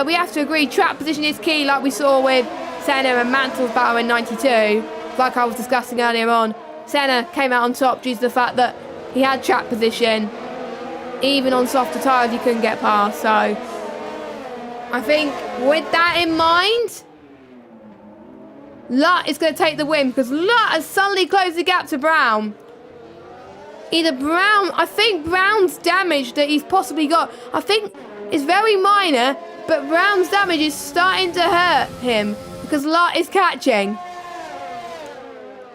we have to agree, track position is key, like we saw with Senna and Mantle's battle in 92. Like I was discussing earlier on. Senna came out on top due to the fact that he had track position. Even on softer tyres, he couldn't get past, so I think with that in mind, Lutt is going to take the win because Lutt has suddenly closed the gap to Brown. I think Brown's damage that he's possibly got, I think is very minor, but Brown's damage is starting to hurt him because Lutt is catching.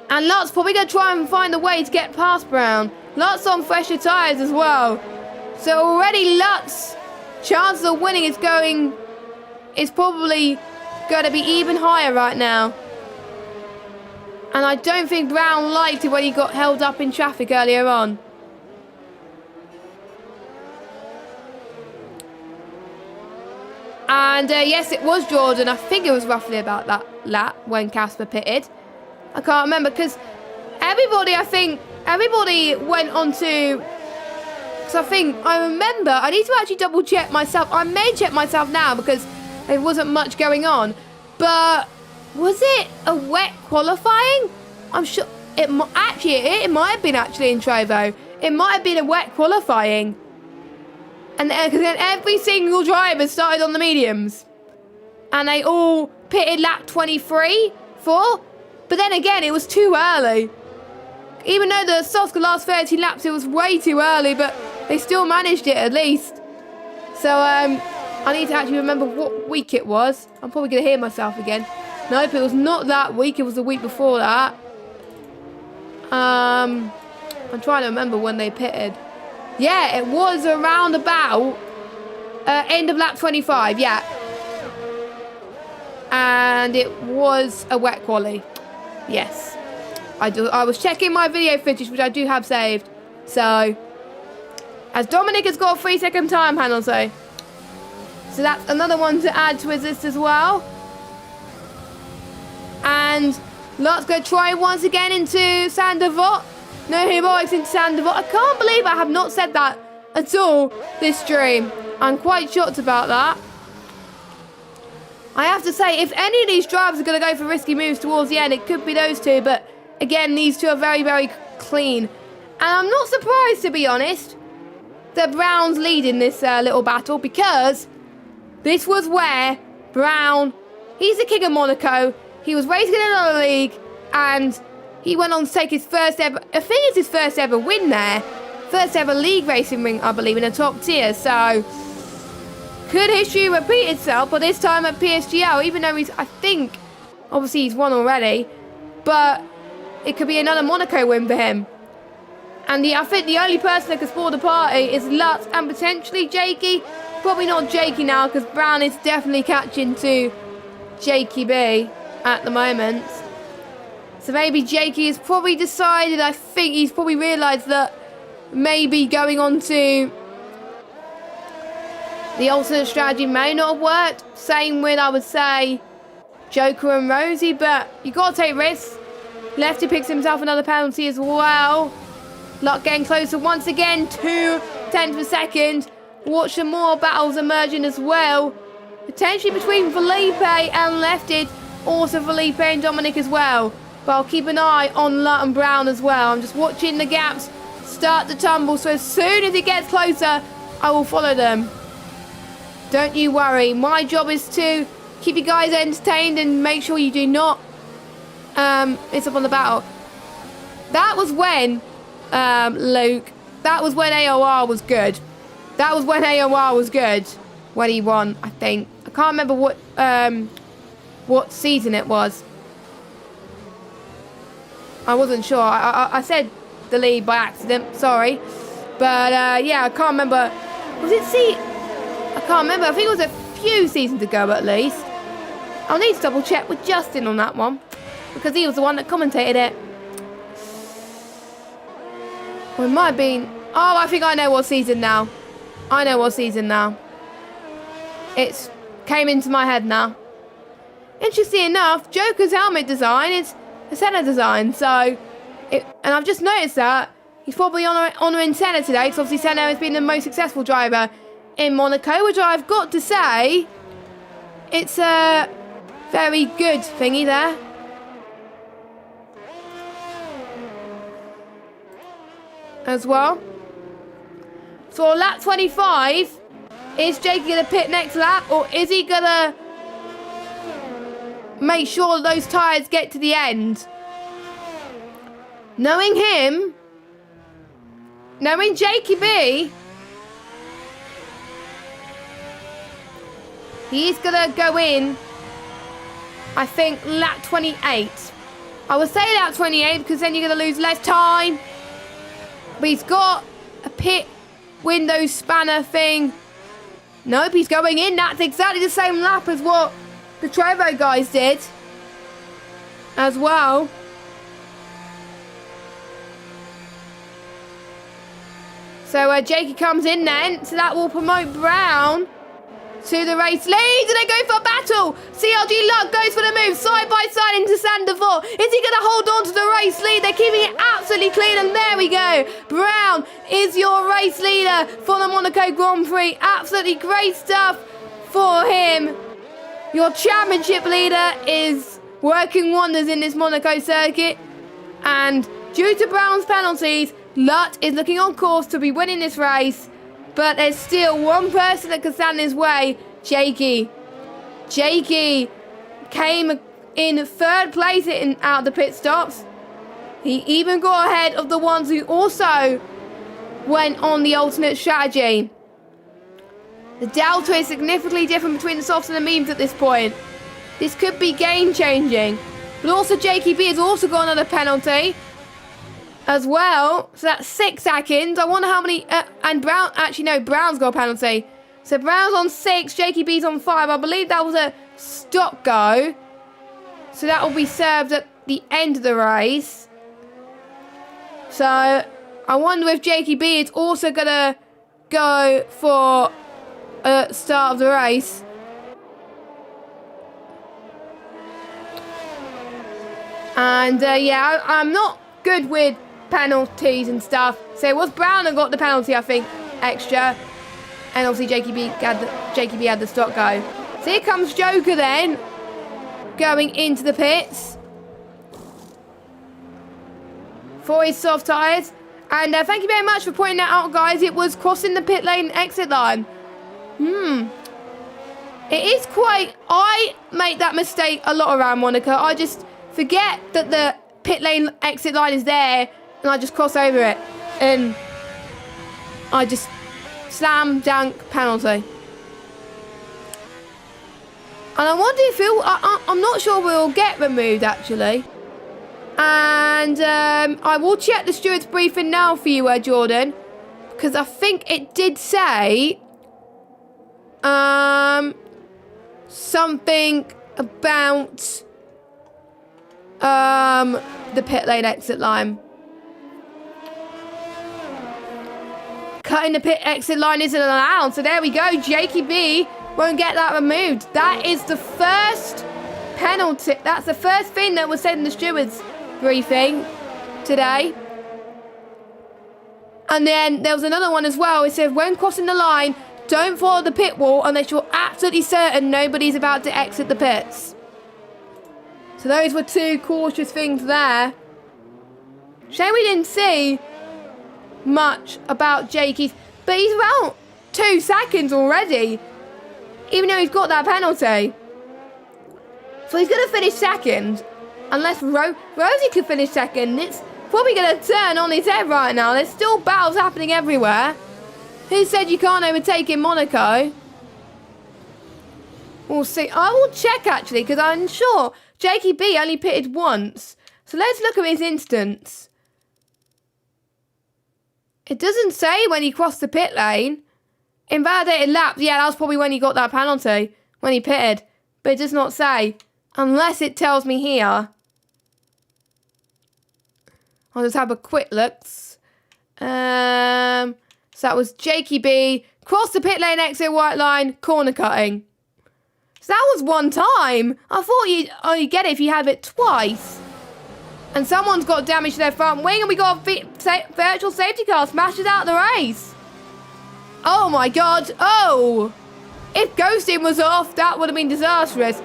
And Lutt's probably going to try and find a way to get past Brown. Lutt's on fresher tyres as well. So already Lutt's chances of winning is probably going to be even higher right now. And I don't think Brown liked it when he got held up in traffic earlier on. And yes, it was Jordan. I think it was roughly about that lap when Casper pitted. I can't remember because everybody, I think, everybody went on to... Because I remember, I need to actually double check myself. I may check myself now because there wasn't much going on. But was it a wet qualifying? I'm sure, it might have been actually in Trovo. It might have been a wet qualifying. And then every single driver started on the mediums. And they all pitted lap 23, 4. But then again, it was too early. Even though the softs could last 30 laps, it was way too early, but they still managed it at least. So, I need to actually remember what week it was. I'm probably going to hear myself again. Nope, it was not that week. It was the week before that. I'm trying to remember when they pitted. Yeah, it was around about end of lap 25, yeah. And it was a wet quali. Yes. I was checking my video footage, which I do have saved. So, as Dominic has got a 3-second time handle, so that's another one to add to his list as well. And let's go try once again into Sainte Devote. No heroics into Sainte Devote. I can't believe I have not said that at all this stream. I'm quite shocked about that. I have to say, if any of these drivers are going to go for risky moves towards the end, it could be those two. But again, these two are very, very clean. And I'm not surprised, to be honest, that Brown's leading this little battle, because this was where Brown, he's the king of Monaco. He was racing in another league, and he went on to take his first ever, I think it's his first ever win there. First ever league racing win, I believe, in a top tier. So, could history repeat itself, but this time at PSGL, even though I think, obviously he's won already, but it could be another Monaco win for him. And I think the only person that can spoil the party is Lutz and potentially Jakey. Probably not Jakey now, because Brown is definitely catching to Jakey B at the moment. So maybe Jakey has probably decided, I think he's probably realised that maybe going on to the alternate strategy may not have worked. Same with, I would say, Joker and Rosie, but you got to take risks. Lefty picks himself another penalty as well. Luck getting closer once again, 2/10 of a second. Watch some more battles emerging as well. Potentially between Felipe and Lefty. Also Felipe and Dominic as well. But I'll keep an eye on Lutt and Brown as well. I'm just watching the gaps start to tumble. So as soon as it gets closer, I will follow them. Don't you worry. My job is to keep you guys entertained and make sure you do not miss up on the battle. That was when, Luke, that was when AOR was good. That was when AOR was good. When he won, I think. I can't remember what season it was. I wasn't sure. I said the lead by accident. Sorry. But, yeah, I can't remember. Was it I can't remember. I think it was a few seasons ago, at least. I'll need to double check with Justin on that one, because he was the one that commentated it. Or it might have been... Oh, I think I know what season now. I know what season now. It's came into my head now. Interesting enough, Joker's helmet design is a Senna design. So, and I've just noticed that he's probably honouring Senna today, because obviously Senna has been the most successful driver in Monaco, which I've got to say, it's a very good thingy there. As well. So on lap 25, is Jake going to pit next lap, or is he going to make sure those tyres get to the end? Knowing him, knowing Jakey B, he's going to go in, I think, lap 28. I would say lap 28 because then you're going to lose less time. But he's got a pit window spanner thing. Nope, he's going in. That's exactly the same lap as what the Trovo guys did as well. So Jakey comes in then. So that will promote Brown to the race lead, and they go for a battle. CLG Luck goes for the move, side by side into Sandevaux. Is he going to hold on to the race lead? They're keeping it absolutely clean, and there we go. Brown is your race leader for the Monaco Grand Prix. Absolutely great stuff for him. Your championship leader is working wonders in this Monaco circuit, and due to Brown's penalties, Lutt is looking on course to be winning this race. But there's still one person that can stand in his way, Jakey. Jakey came in third place out the pit stops. He even got ahead of the ones who also went on the alternate strategy. The delta is significantly different between the softs and the mediums at this point. This could be game-changing. But also Jakey B has also got another penalty as well. So that's 6 seconds. I wonder how many... and Brown... Actually, no, Brown's got a penalty. So Brown's on 6, Jakey B's on 5. I believe that was a stop go. So that will be served at the end of the race. So I wonder if Jakey B is also going to go for a start of the race. And yeah, I'm not good with penalties and stuff. So it was Brown that got the penalty, I think, extra. And obviously Jakey B had the stop go. So here comes Joker then, going into the pits for his soft tyres. And thank you very much for pointing that out, guys. It was crossing the pit lane exit line. It is quite... I make that mistake a lot around Monaco. I just forget that the pit lane exit line is there, and I just cross over it. And I just slam dunk penalty. And I wonder if I'm not sure we'll get removed, actually. And I will check the steward's briefing now for you, Jordan. Because I think it did say... something about... the pit lane exit line. Cutting the pit exit line isn't allowed. So there we go. Jakey B won't get that removed. That is the first penalty. That's the first thing that was said in the steward's briefing today. And then there was another one as well. It said, when crossing the line, don't follow the pit wall unless you're absolutely certain nobody's about to exit the pits. So those were 2 cautious things there. Shame we didn't see much about Jakey's. But he's about 2 seconds already. Even though he's got that penalty. So he's going to finish second. Unless Rosie could finish second. It's probably going to turn on his head right now. There's still battles happening everywhere. Who said you can't overtake in Monaco? We'll see. I will check actually, because I'm sure Jakey B only pitted once. So let's look at his instance. It doesn't say when he crossed the pit lane. Invalidated lap. Yeah, that was probably when he got that penalty. When he pitted. But it does not say. Unless it tells me here. I'll just have a quick look. So that was Jakey B. Cross the pit lane, exit white line, corner cutting. So that was one time. I thought you'd only get it if you have it twice. And someone's got damage to their front wing, and we got a virtual safety car smashes out the race. Oh my god. Oh. If ghosting was off, that would have been disastrous.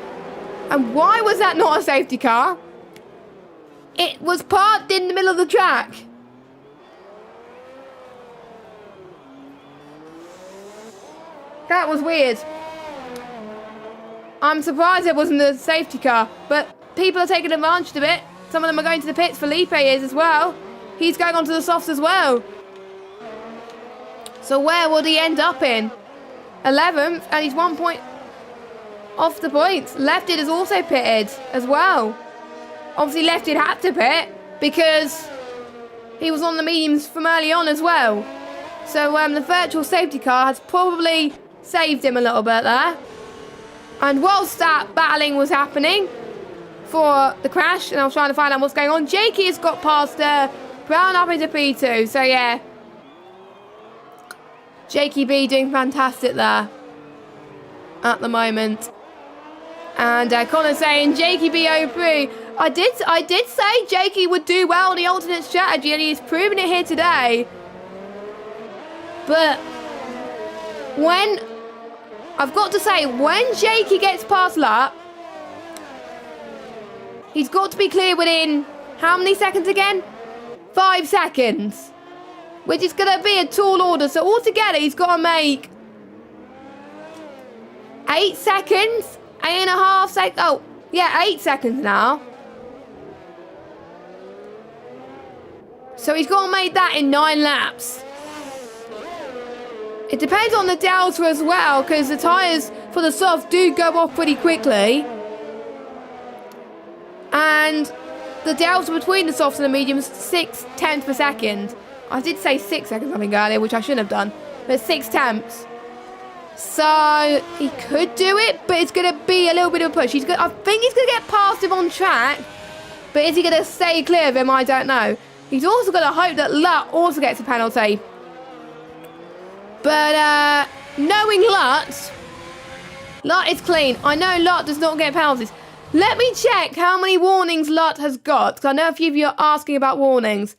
And why was that not a safety car? It was parked in the middle of the track. That was weird. I'm surprised it wasn't a safety car, but people are taking advantage of it. Some of them are going to the pits. Felipe is as well. He's going on to the softs as well. So where would he end up in? 11th, and he's 1 point off the points. Lefted is also pitted as well. Obviously Lefted had to pit because he was on the mediums from early on as well. So the virtual safety car has probably saved him a little bit there. And whilst that battling was happening for the crash, and I was trying to find out what's going on, Jakey has got past Brown up into P2. So yeah, Jakey B doing fantastic there. at the moment. And Connor's saying Jakey B03. I did say Jakey would do well on the alternate strategy, and he's proven it here today. But when I've got to say, when Jakey gets past Lut, he's got to be clear within how many seconds again? 5 seconds. Which is going to be a tall order. So altogether, he's got to make 8 seconds. 8.5 seconds. Oh, yeah, 8 seconds now. So he's got to make that in 9 laps. It depends on the delta as well, because the tyres for the softs do go off pretty quickly. And the delta between the softs and the mediums, 0.6 per second. I did say 6 seconds, I think, earlier, which I shouldn't have done. But 0.6. So he could do it, but it's going to be a little bit of a push. I think he's going to get past him on track. But is he going to stay clear of him? I don't know. He's also going to hope that Lut also gets a penalty. But knowing Lut is clean. I know Lut does not get penalties. Let me check how many warnings Lut has got, because I know a few of you are asking about warnings.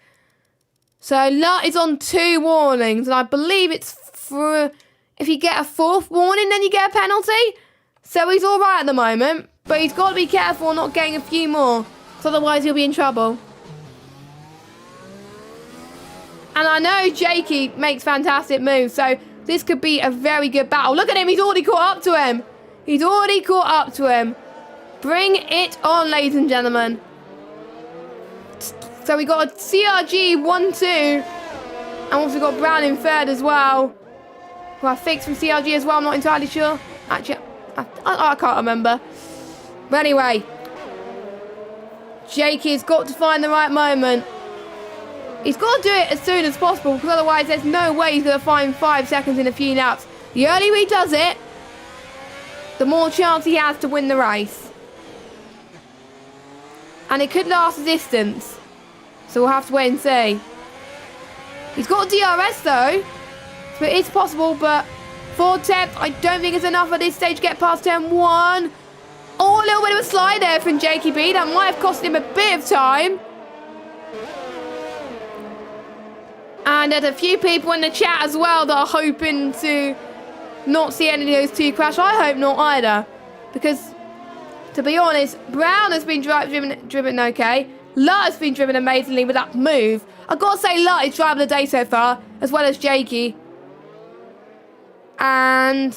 So Lut is on 2 warnings, and I believe it's for if you get a 4th warning, then you get a penalty. So he's all right at the moment, but he's got to be careful not getting a few more, because otherwise he'll be in trouble. And I know Jakey makes fantastic moves, so this could be a very good battle. Look at him, he's already caught up to him. He's already caught up to him. Bring it on, ladies and gentlemen. So we got a CRG 1-2. And also got Brown in 3rd as well. Who I fixed from CRG as well, I'm not entirely sure. Actually, I can't remember. But anyway. Jakey's got to find the right moment. He's got to do it as soon as possible, because otherwise there's no way he's going to find 5 seconds in a few laps. The earlier he does it, the more chance he has to win the race. And it could last a distance. So we'll have to wait and see. He's got DRS though. So it is possible, but 4 tenths, I don't think it's enough at this stage to get past turn 1. Oh, a little bit of a slide there from Jakey B. That might have cost him a bit of time. And there's a few people in the chat as well that are hoping to not see any of those 2 crash. I hope not either. Because, to be honest, Brown has been driven okay. Lut has been driven amazingly with that move. I've got to say Lut is driving the day so far, as well as Jakey. And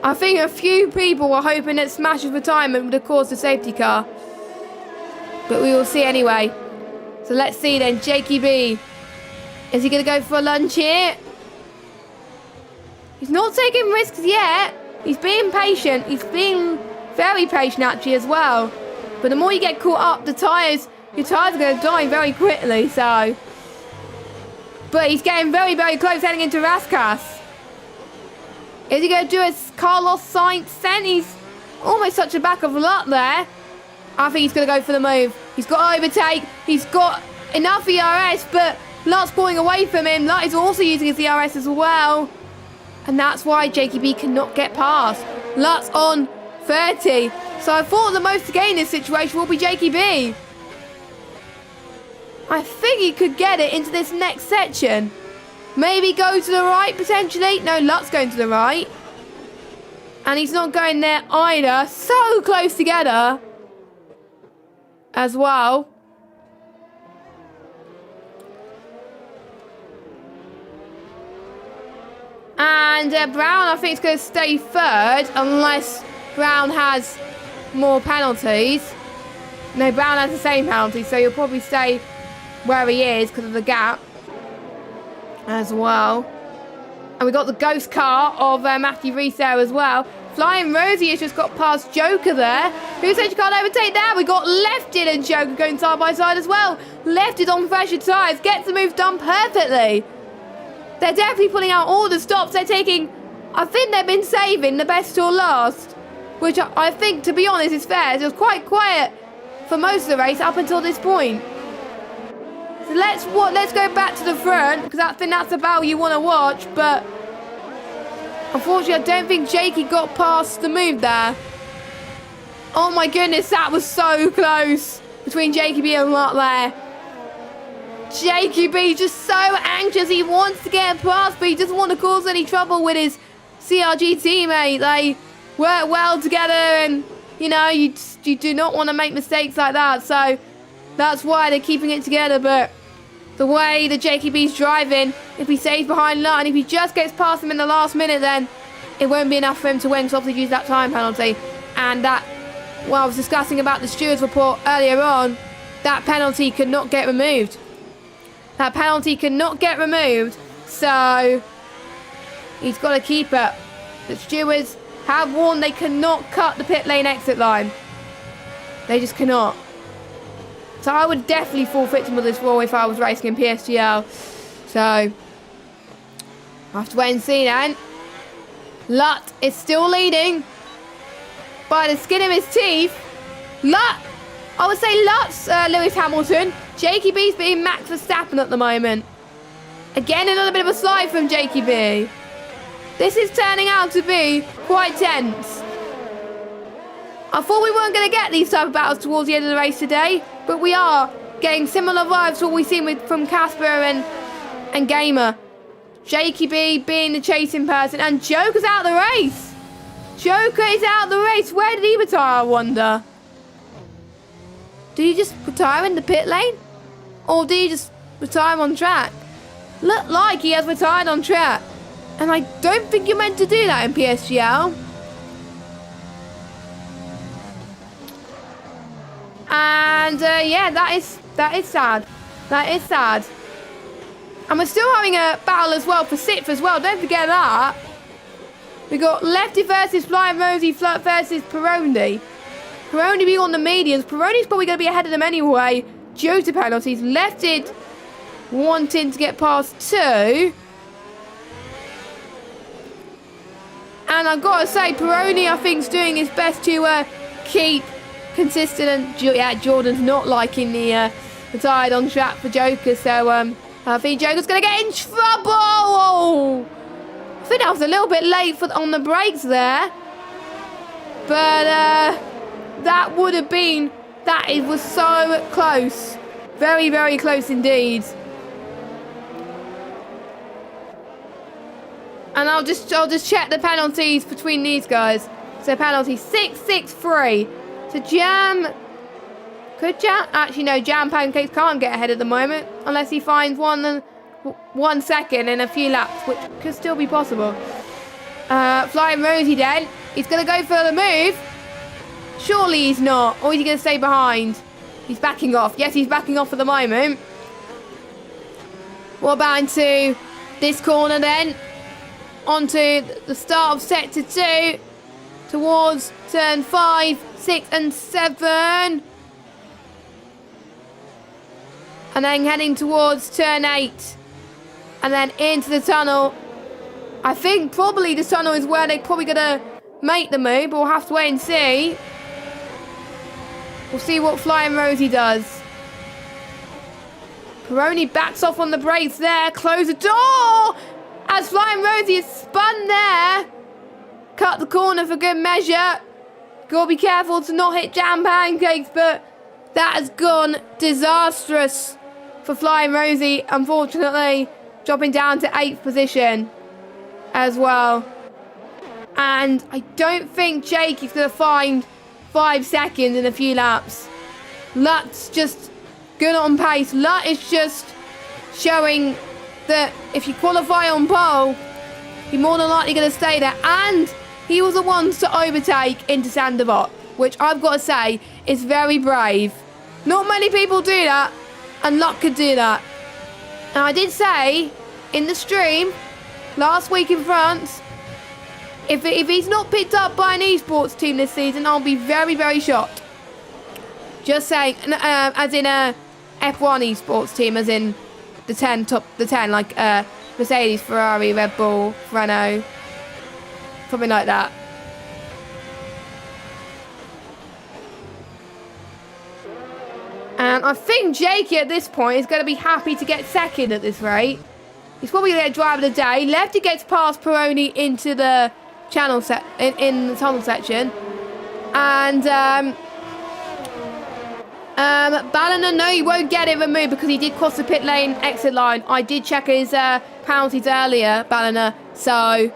I think a few people were hoping that Smash's retirement would have caused a safety car. But we will see anyway. So let's see then, Jakey B. Is he going to go for a lunge here? He's not taking risks yet. He's being patient. He's being very patient actually as well. But the more you get caught up, your tyres are going to die very quickly, so. But he's getting very, very close heading into Raskas. Is he going to do a Carlos Sainz then? He's almost touched the back of Lut there. I think he's going to go for the move. He's got to overtake. He's got enough ERS, but Lut's pulling away from him. Lut is also using his ERS as well. And that's why Jakey B cannot get past. Lut's on 30. So I thought the most to gain in this situation will be Jakey B. I think he could get it into this next section. Maybe go to the right, potentially. No, Lut's going to the right. And he's not going there either. So close together. As well. And Brown, I think, is going to stay 3rd. Unless Brown has more penalties. No, Brown has the same penalty. So he'll probably stay where he is because of the gap. As well. And we got the ghost car of Matthew Reese there as well. Flying Rosie has just got past Joker there. Who said you can't overtake that? We got Lefted and Joker going side by side as well. Lefted on fresher tyres. Gets the move done perfectly. They're definitely pulling out all the stops. They're taking... I think they've been saving the best till last. Which I think, to be honest, is fair. It was quite quiet for most of the race up until this point. So let's go back to the front. Because I think that's the battle you want to watch. But Unfortunately, I don't think Jakey got past the move there. Oh my goodness, that was so close between Jakey B and Lot there. Jakey B just so anxious. He wants to get past, but he doesn't want to cause any trouble with his CRG teammate. They work well together, and you know, you do not want to make mistakes like that. So that's why they're keeping it together. But the way that Jakey B's driving, if he stays behind Lot, and if he just gets past him in the last minute, then it won't be enough for him to win, because obviously use that time penalty. And that, well, I was discussing about the stewards report earlier on, that penalty could not get removed. That penalty cannot get removed, so he's got to keep it. The stewards have warned they cannot cut the pit lane exit line. They just cannot. So I would definitely fall victim of this rule if I was racing in PSGL. So I have to wait and see then. Lut is still leading by the skin of his teeth. Lut, I would say Lut's Lewis Hamilton. Jakey B's being Max Verstappen at the moment. Again, another bit of a slide from Jakey B. This is turning out to be quite tense. I thought we weren't going to get these type of battles towards the end of the race today, but we are getting similar vibes to what we've seen from Casper and Gamer. Jakey B being the chasing person, and Joker's out of the race. Joker is out of the race. Where did he retire, I wonder? Did he just retire in the pit lane? Or did he just retire on track? Look like he has retired on track. And I don't think you're meant to do that in PSGL. And yeah, that is sad. That is sad. And we're still having a battle as well for 6th as well. Don't forget that. We got Lefty versus Flying Rosie versus Peroni. Peroni being on the medians. Peroni's probably going to be ahead of them anyway due to penalties. Lefty wanting to get past 2. And I've got to say, Peroni, I think, is doing his best to keep consistent. And yeah, Jordan's not liking the retired on track for Joker. So I think Joker's going to get in trouble. I think I was a little bit late on the brakes there. But that would have been, it was so close. Very, very close indeed. And I'll just check the penalties between these guys. So penalty 6-6-3. So actually no, Jam Pancakes can't get ahead at the moment unless he finds 1 second in a few laps, which could still be possible. Flying Rosie then, he's going to go for the move. Surely he's not, or is he going to stay behind? He's backing off. Yes, he's backing off at the moment. What about into this corner then? Onto the start of sector 2 towards turn 5, 6 and 7. And then heading towards turn 8. And then into the tunnel. I think probably the tunnel is where they're probably going to make the move, but we'll have to wait and see. We'll see what Flying Rosie does. Peroni backs off on the brakes there. Close the door! As Flying Rosie is spun there. Cut the corner for good measure. Gotta be careful to not hit Jam Pancakes, but that has gone disastrous for Flying Rosie, unfortunately. Dropping down to 8th position as well. And I don't think Jake is going to find 5 seconds in a few laps. Lut's just good on pace. Lut is just showing that if you qualify on pole, you're more than likely going to stay there. And he was the one to overtake into Sandoval, which I've got to say is very brave. Not many people do that, and Lut could do that. And I did say in the stream last week in France, if he's not picked up by an esports team this season, I'll be very, very shocked. Just saying, as in a F1 esports team, as in the 10, like Mercedes, Ferrari, Red Bull, Renault, something like that. And I think Jakey at this point is going to be happy to get second at this rate. He's probably going to get driver of the day. Lefty gets past Peroni into the channel in the tunnel section. And Ballina, no, he won't get it removed because he did cross the pit lane exit line. I did check his penalties earlier, Ballina. So,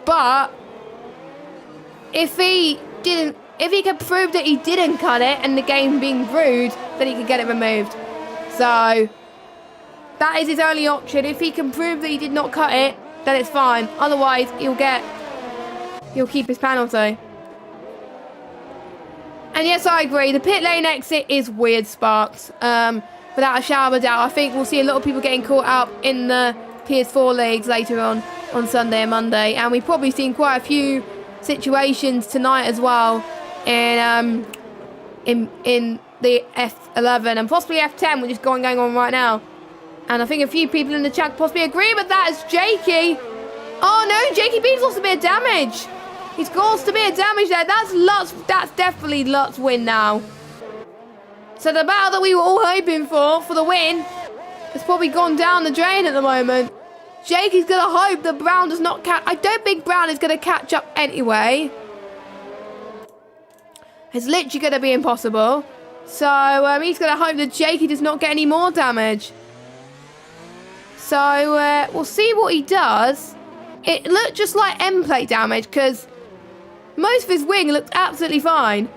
but if he can prove that he didn't cut it and the game being rude, then he can get it removed. So that is his only option. If he can prove that he did not cut it, then it's fine. Otherwise, he'll keep his penalty. And yes, I agree. The pit lane exit is weird, Sparks. Without a shadow of a doubt. I think we'll see a lot of people getting caught up in the PS4 leagues later on Sunday and Monday. And we've probably seen quite a few situations tonight as well in the F11 and possibly F10, which is going on right now. And I think a few people in the chat possibly agree with that. It's Jakey. Oh no, Jakey B's lost a bit of damage. He's lost a bit of damage there. That's Lutz. That's definitely Lutz's win now. So the battle that we were all hoping for the win, has probably gone down the drain at the moment. Jakey's going to hope that Brown does not catch. I don't think Brown is going to catch up anyway. It's literally going to be impossible. So he's going to hope that Jakey does not get any more damage. So we'll see what he does. It looked just like end plate damage because most of his wing looked absolutely fine.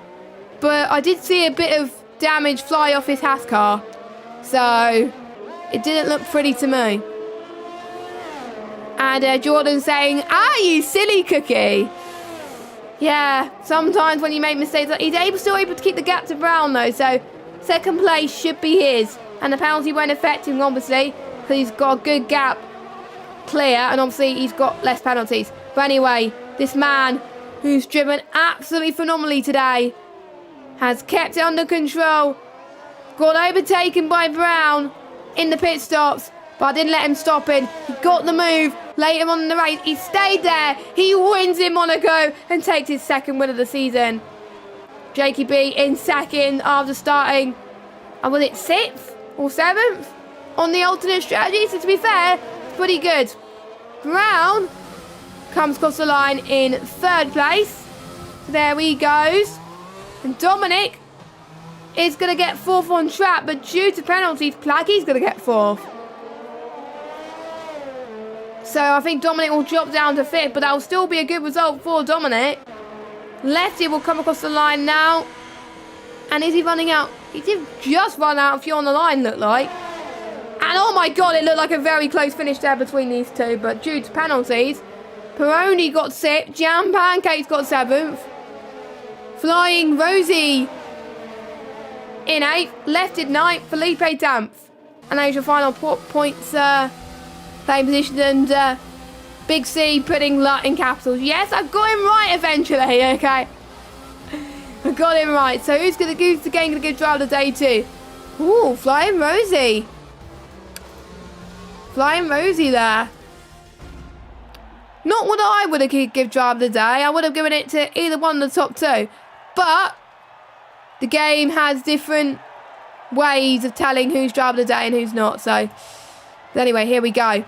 But I did see a bit of damage fly off his Haas car. So it didn't look pretty to me. And Jordan saying, you silly cookie. Yeah, sometimes when you make mistakes, he's still able to keep the gap to Brown though. So second place should be his. And the penalty won't affect him, obviously, because he's got a good gap clear. And obviously he's got less penalties. But anyway, this man who's driven absolutely phenomenally today has kept it under control. Got overtaken by Brown in the pit stops. But I didn't let him stop him. He got the move later on in the race. He stayed there. He wins in Monaco and takes his second win of the season. Jakey B in second after starting, was it 6th or 7th on the alternate strategy? So to be fair, it's pretty good. Brown comes across the line in 3rd place. So there he goes. And Dominic is going to get 4th on track, but due to penalties, Placky's going to get 4th. So I think Dominic will drop down to 5th, but that will still be a good result for Dominic. Lefty will come across the line now. And is he running out? He did just run out of fuel on the line, looked like. And oh my god, it looked like a very close finish there between these two. But due to penalties, Peroni got 6th, Jam Pancakes got 7th. Flying Rosie in 8th, Left in 9th, Felipe 10th. And there's your final points playing position, and Big C putting Lut in capitals. Yes, I've got him right eventually, okay. I got him right. So who's the game going to give driver of the day to? Ooh, Flying Rosie. Flying Rosie there. Not what I would have given driver of the day. I would have given it to either one of the top two. But the game has different ways of telling who's driver of the day and who's not. So anyway, here we go.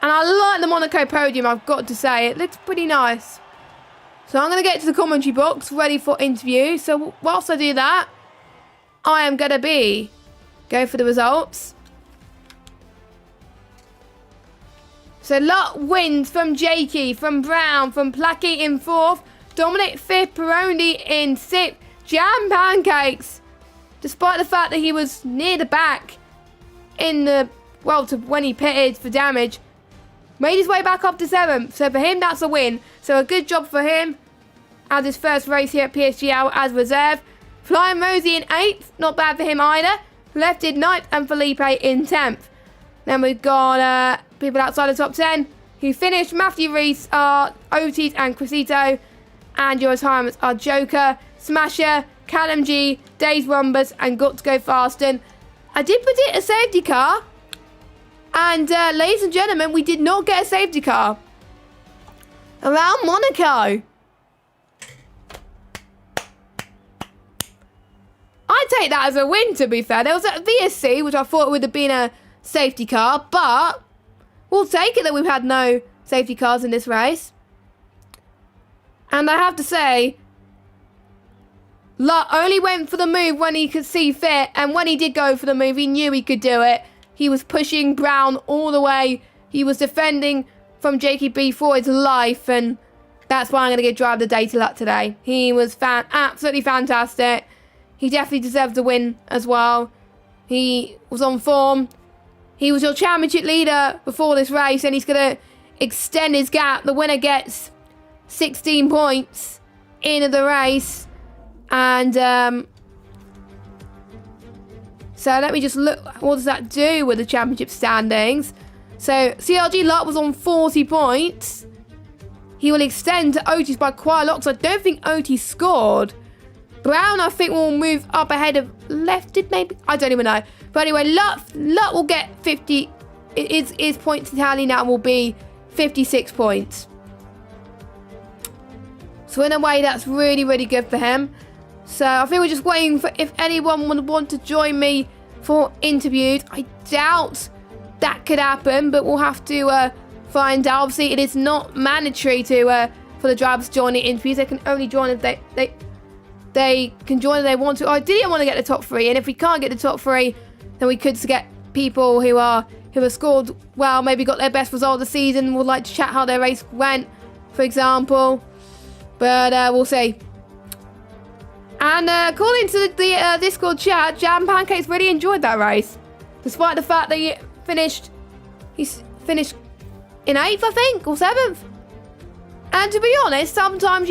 And I like the Monaco podium, I've got to say. It looks pretty nice. So I'm going to get to the commentary box, ready for interview. So whilst I do that, I am going to go for the results. So Lutt wins from Jakey, from Brown, from Plackey in 4th. Dominic 5th, Peroni in 6th. Jam Pancakes, despite the fact that he was near the back in the, when he pitted for damage, made his way back up to 7th. So for him, that's a win. So a good job for him as his first race here at PSGL as reserve. Flying Rosie in 8th. Not bad for him either. Left in 9th and Felipe in 10th. Then we've got people outside the top 10 who finished. Matthew Reese, Otis and Crisito. And your retirements are Joker, Smasher, Callum G, Days Rumbus and Got to Go Fast. And I did predict a safety car. And ladies and gentlemen, we did not get a safety car around Monaco. I take that as a win, to be fair. There was a VSC, which I thought would have been a safety car, but we'll take it that we've had no safety cars in this race. And I have to say, Lutt only went for the move when he could see fit, and when he did go for the move, he knew he could do it. He was pushing Brown all the way. He was defending from JKB for his life, and that's why I'm going to give driver of the day to Lutt today. He was absolutely fantastic. He definitely deserves the win as well. He was on form. He was your championship leader before this race, and he's going to extend his gap. The winner gets 16 points into the race. And so let me just look. What does that do with the championship standings? So CRG Lutt was on 40 points. He will extend to Otis by quite a lot, because I don't think Otis scored. Brown, I think, will move up ahead of Lefted, maybe? I don't even know. But anyway, Lutt will get 50. His points tally now will be 56 points. So in a way, that's really, really good for him. So I think we're just waiting for if anyone would want to join me for interviews. I doubt that could happen, but we'll have to find out. Obviously, it is not mandatory to for the drivers to join the interviews. They can only join if they can join if they want to. I didn't want to get the top 3, and if we can't get the top 3, then we could get people who have scored well, maybe got their best result of the season, would like to chat how their race went, for example. But we'll see. And according to the Discord chat, Jam Pancakes really enjoyed that race, despite the fact that he finished in 8th, I think, or 7th. And to be honest, sometimes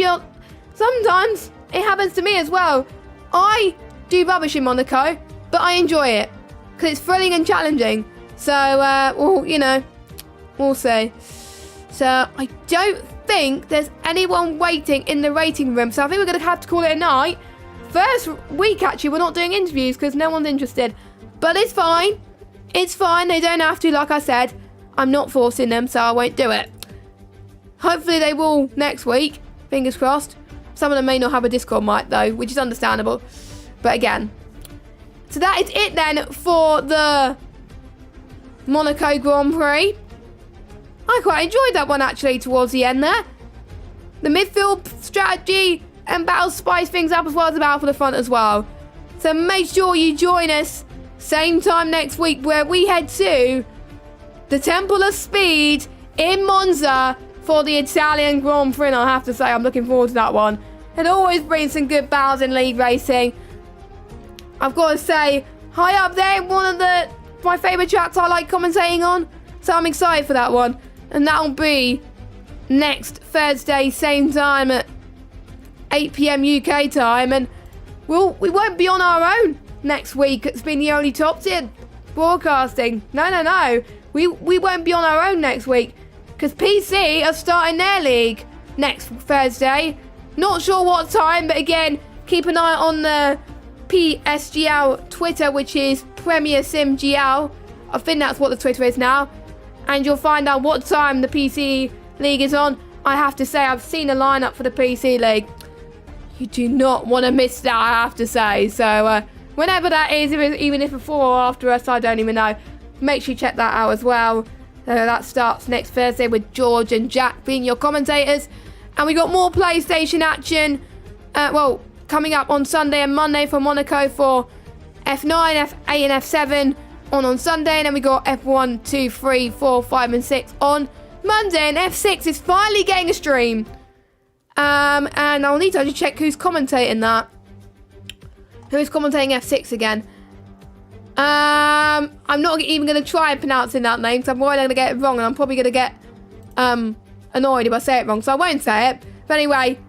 it happens to me as well. I do rubbish in Monaco, but I enjoy it because it's thrilling and challenging. So, well, you know, we'll see. So I don't think there's anyone waiting in the rating room, so I think we're going to have to call it a night. First week, actually, we're not doing interviews because no one's interested. But it's fine. It's fine. They don't have to, like I said. I'm not forcing them, so I won't do it. Hopefully they will next week. Fingers crossed. Some of them may not have a Discord mic, though, which is understandable. But again. So that is it, then, for the Monaco Grand Prix. I quite enjoyed that one, actually, towards the end there. The midfield strategy and battle spice things up as well as the battle for the front as well. So make sure you join us same time next week, where we head to the Temple of Speed in Monza for the Italian Grand Prix. And I have to say, I'm looking forward to that one. It always brings some good battles in league racing. I've got to say, high up there, one of my favourite tracks I like commentating on. So I'm excited for that one. And that'll be next Thursday, same time at 8 PM UK time. And we won't be on our own next week. It's been the only top tier broadcasting. No. We won't be on our own next week, because PC are starting their league next Thursday. Not sure what time, but again, keep an eye on the PSGL Twitter, which is Premier Sim GL. I think that's what the Twitter is now. And you'll find out what time the PC League is on. I have to say, I've seen a lineup for the PC League. You do not want to miss that, I have to say. So, whenever that is, even if before or after us, I don't even know. Make sure you check that out as well. That starts next Thursday with George and Jack being your commentators. And we got more PlayStation action. Coming up on Sunday and Monday for Monaco for F9, F8 and F7 on Sunday. And then we got F1, 2, 3, 4, 5 and 6 on Monday. And F6 is finally getting a stream. And I'll need to just check who's commentating that. Who's commentating F6 again? I'm not even going to try pronouncing that name, because I'm worried I'm going to get it wrong, and I'm probably going to get annoyed if I say it wrong, so I won't say it. But anyway,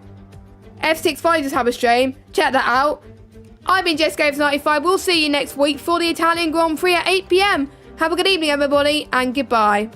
F6 finally just have a stream. Check that out. I've been JessGames95. We'll see you next week for the Italian Grand Prix at 8 PM. Have a good evening, everybody, and goodbye.